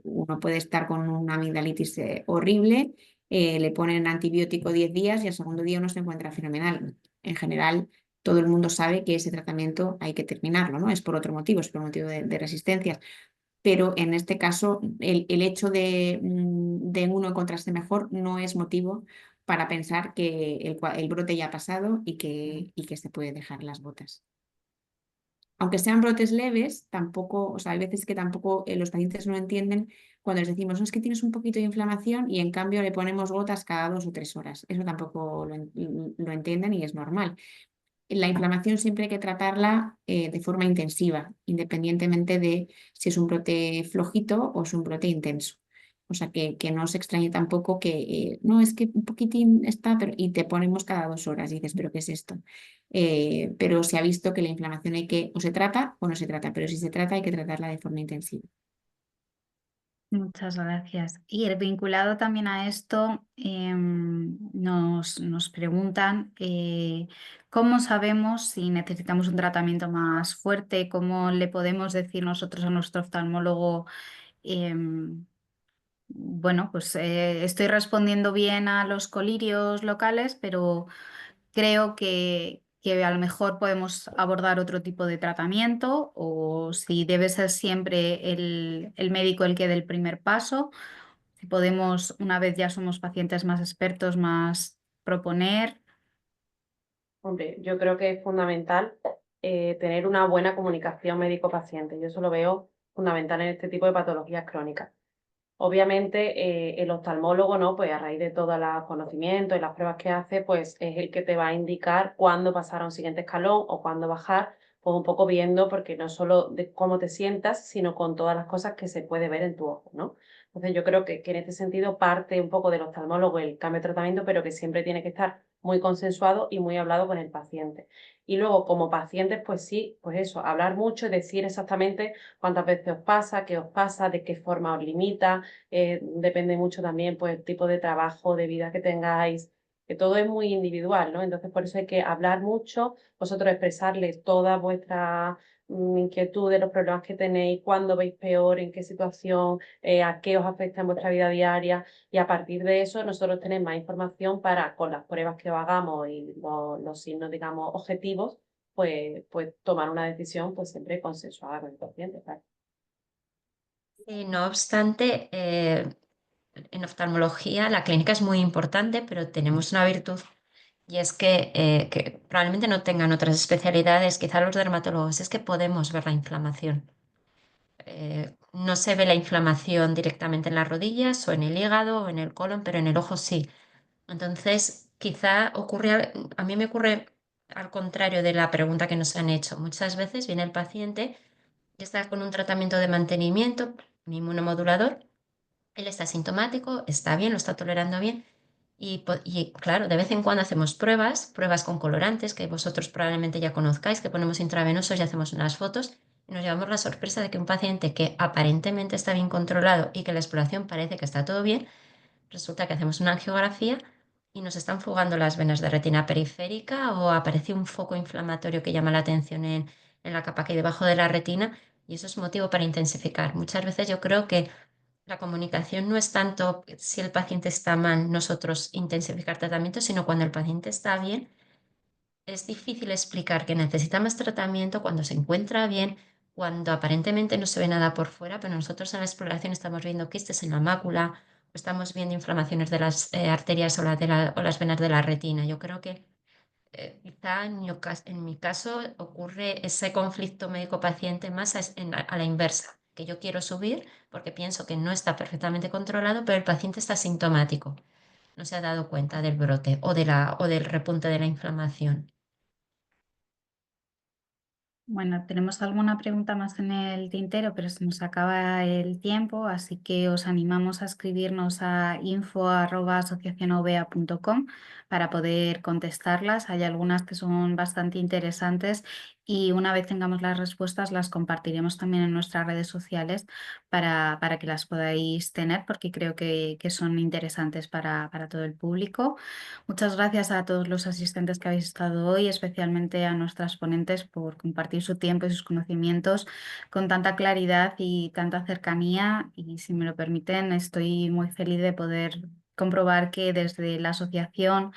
Uno puede estar con una amigdalitis horrible, le ponen antibiótico 10 días y al segundo día uno se encuentra fenomenal. En general, todo el mundo sabe que ese tratamiento hay que terminarlo, ¿no? Es por otro motivo, es por motivo de resistencias. Pero en este caso, el hecho de uno encontrarse mejor no es motivo para pensar que el brote ya ha pasado y que se puede dejar las botas. Aunque sean brotes leves, tampoco, o sea, hay veces que tampoco los pacientes no entienden cuando les decimos, no, es que tienes un poquito de inflamación y en cambio le ponemos gotas cada 2 o 3 horas. Eso tampoco lo entienden y es normal. La inflamación siempre hay que tratarla de forma intensiva, independientemente de si es un brote flojito o es un brote intenso. O sea, que no se extrañe tampoco que no, es que un poquitín está, y te ponemos cada 2 horas y dices, ¿pero qué es esto? Pero se ha visto que la inflamación hay que, o se trata o no se trata, pero si se trata hay que tratarla de forma intensiva. Muchas gracias. Y vinculado también a esto, nos preguntan cómo sabemos si necesitamos un tratamiento más fuerte, cómo le podemos decir nosotros a nuestro oftalmólogo, em, bueno, pues estoy respondiendo bien a los colirios locales, pero creo que a lo mejor podemos abordar otro tipo de tratamiento o si debe ser siempre el médico el que dé el primer paso. Si podemos, una vez ya somos pacientes más expertos, más proponer. Hombre, yo creo que es fundamental tener una buena comunicación médico-paciente. Yo eso lo veo fundamental en este tipo de patologías crónicas. Obviamente, el oftalmólogo, ¿no? Pues a raíz de todos los conocimientos y las pruebas que hace, pues es el que te va a indicar cuándo pasar a un siguiente escalón o cuándo bajar, pues un poco viendo, porque no solo de cómo te sientas, sino con todas las cosas que se puede ver en tu ojo, ¿no? Entonces yo creo que en este sentido parte un poco del oftalmólogo el cambio de tratamiento, pero que siempre tiene que estar muy consensuado y muy hablado con el paciente. Y luego, como pacientes, pues sí, pues eso, hablar mucho y decir exactamente cuántas veces os pasa, de qué forma os limita, depende mucho también, pues, el tipo de trabajo, de vida que tengáis, que todo es muy individual, ¿no? Entonces, por eso hay que hablar mucho, vosotros expresarles toda vuestra inquietud de los problemas que tenéis, cuándo veis peor, en qué situación, a qué os afecta en vuestra vida diaria, y a partir de eso nosotros tenemos más información para, con las pruebas que os hagamos y los signos, digamos, objetivos, pues tomar una decisión, pues siempre consensuada con el paciente, claro. No obstante, en oftalmología la clínica es muy importante, pero tenemos una virtud y es que probablemente no tengan otras especialidades, quizá los dermatólogos, es que podemos ver la inflamación. No se ve la inflamación directamente en las rodillas o en el hígado o en el colon, pero en el ojo sí. Entonces, quizá a mí me ocurre al contrario de la pregunta que nos han hecho. Muchas veces viene el paciente y está con un tratamiento de mantenimiento, un inmunomodulador, él está sintomático, está bien, lo está tolerando bien. Y claro, de vez en cuando hacemos pruebas con colorantes que vosotros probablemente ya conozcáis, que ponemos intravenosos y hacemos unas fotos. Y nos llevamos la sorpresa de que un paciente que aparentemente está bien controlado y que la exploración parece que está todo bien, resulta que hacemos una angiografía y nos están fugando las venas de retina periférica o aparece un foco inflamatorio que llama la atención en la capa que hay debajo de la retina y eso es motivo para intensificar. Muchas veces yo creo que La comunicación no es tanto si el paciente está mal, nosotros intensificar tratamiento, sino cuando el paciente está bien. Es difícil explicar que necesita más tratamiento cuando se encuentra bien, cuando aparentemente no se ve nada por fuera, pero nosotros en la exploración estamos viendo quistes en la mácula, o estamos viendo inflamaciones de las arterias o las venas de la retina. Yo creo que quizá en mi caso ocurre ese conflicto médico-paciente más a la inversa, que yo quiero subir porque pienso que no está perfectamente controlado, pero el paciente está sintomático, no se ha dado cuenta del brote o del repunte de la inflamación. Bueno, tenemos alguna pregunta más en el tintero, pero se nos acaba el tiempo, así que os animamos a escribirnos a info@asociacionovea.com para poder contestarlas. Hay algunas que son bastante interesantes y una vez tengamos las respuestas las compartiremos también en nuestras redes sociales para que las podáis tener, porque creo que son interesantes para todo el público. Muchas gracias a todos los asistentes que habéis estado hoy, especialmente a nuestras ponentes por compartir su tiempo y sus conocimientos con tanta claridad y tanta cercanía. Y si me lo permiten, estoy muy feliz de poder comprobar que desde la asociación,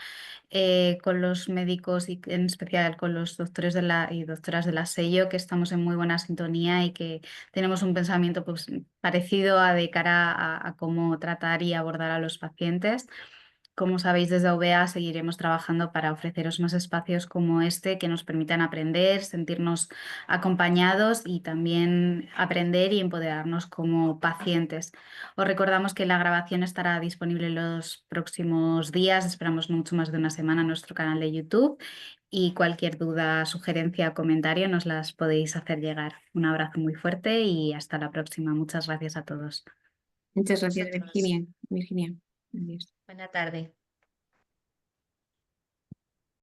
con los médicos y en especial con los doctores y doctoras de la sello, que estamos en muy buena sintonía y que tenemos un pensamiento pues, parecido de cara a cómo tratar y abordar a los pacientes. Como sabéis, desde OBEA seguiremos trabajando para ofreceros más espacios como este que nos permitan aprender, sentirnos acompañados y también aprender y empoderarnos como pacientes. Os recordamos que la grabación estará disponible los próximos días, esperamos mucho más de una semana, en nuestro canal de YouTube, y cualquier duda, sugerencia o comentario nos las podéis hacer llegar. Un abrazo muy fuerte y hasta la próxima. Muchas gracias a todos. Muchas A gracias, vosotros. Virginia. Virginia. Adiós. Buena tarde.